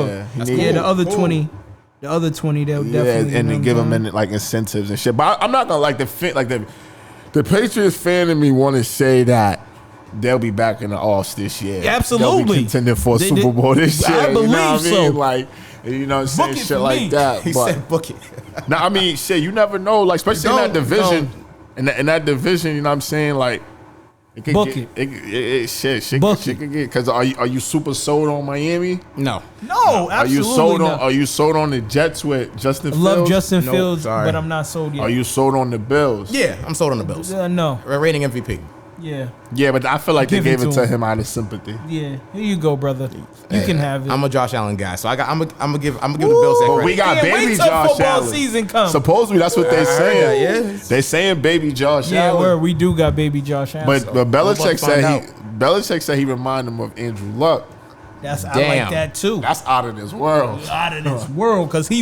Yeah.
The other 20, they'll definitely.
And then give them incentives and shit. But I'm not gonna the Patriots fan in me want to say that they'll be back in the Offs this year.
Yeah, absolutely,
they'll be contending for a Super Bowl this year.
I believe so.
Like, you know what I'm saying, shit like that.
He said book it.
Nah, I mean, shit, you never know. Like, especially in that division. In that division, you know what I'm saying, like. Shit could get. Because are you super sold on Miami?
No,
absolutely not.
Are you sold on the Jets with Justin Fields?
I love Justin Fields, but I'm not sold yet.
Are you sold on the Bills?
Yeah, I'm sold on the Bills.
No.
Rating MVP.
Yeah.
Yeah, but I feel like they
Give it
gave
to
it to
him.
him out of sympathy.
Yeah. Here you go, brother. You can have it.
I'm a Josh Allen guy, so I'm gonna give the Bills that
But
credit.
we got
Can't
baby
wait till
Josh
football
Allen.
season comes.
Supposedly that's what they saying.
Yeah.
They saying baby Josh
Yeah,
Allen.
we do got baby Josh Allen.
But Belichick
find out.
said he reminded him of Andrew Luck.
I like
Damn.
that too.
That's out of this world.
Out of this world, because he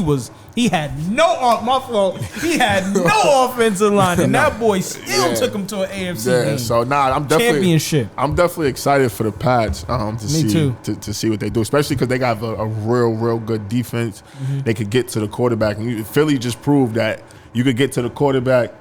had no my fault. He had no offensive line, and that boy still took him to an AFC game.
So I'm definitely
Championship.
I'm definitely excited for the Pats to see
too.
To see what they do, especially because they got a real good defense.
Mm-hmm.
They could get to the quarterback, and Philly just proved that you could get to the quarterback.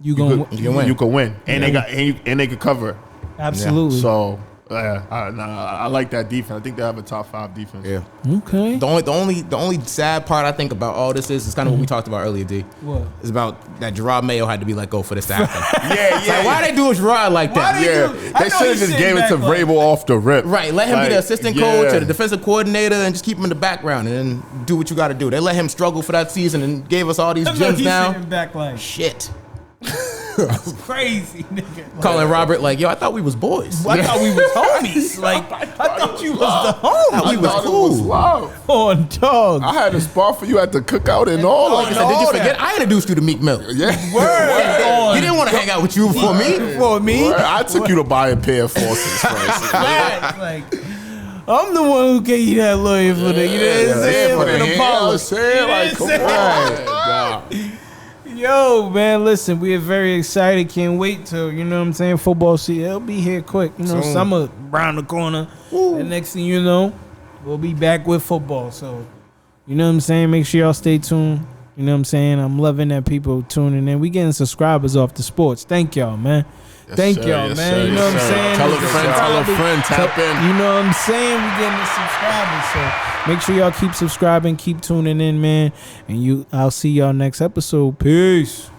You
can win.
You can win, and they could cover.
Absolutely.
Yeah. So. I like that defense. I think they have a top 5 defense.
Yeah.
Okay.
The only sad part I think about all this is kind of what we talked about earlier, D.
What?
It's about that Gerard Mayo had to be let go for this to happen.
Yeah.
Like, why they do Gerard like that?
They should have just gave it to Vrabel off the rip.
Right, let him be the assistant coach or the defensive coordinator and just keep him in the background and then do what you got to do. They let him struggle for that season and gave us all these gems now.
Back like
Shit.
crazy, nigga.
Calling Robert like, yo, I thought we was boys.
I thought we was homies. Like, I thought you was the homie.
We was cool.
On dog.
I had a spot for you at the cookout and all.
Like I said, did you forget? I introduced you to Meek Mill.
Yeah.
Word.
He didn't want to hang out with you for me.
For me.
Word. I took you to buy a pair of forces first.
Like, I'm the one who gave you that lawyer for the, you know what I'm saying? For the policy.
Like, come on.
Yo, man, listen, we are very excited. Can't wait till, you know what I'm saying, football season. It'll be here quick. You know, summer around the corner. And next thing you know, we'll be back with football. So, you know what I'm saying? Make sure y'all stay tuned. You know what I'm saying? I'm loving that people tuning in. We getting subscribers off the sports. Thank y'all, man. Thank y'all, man. You know what I'm saying?
Tell a friend, tap in.
You know what I'm saying? We getting the subscribers. So make sure y'all keep subscribing, keep tuning in, man. And I'll see y'all next episode. Peace.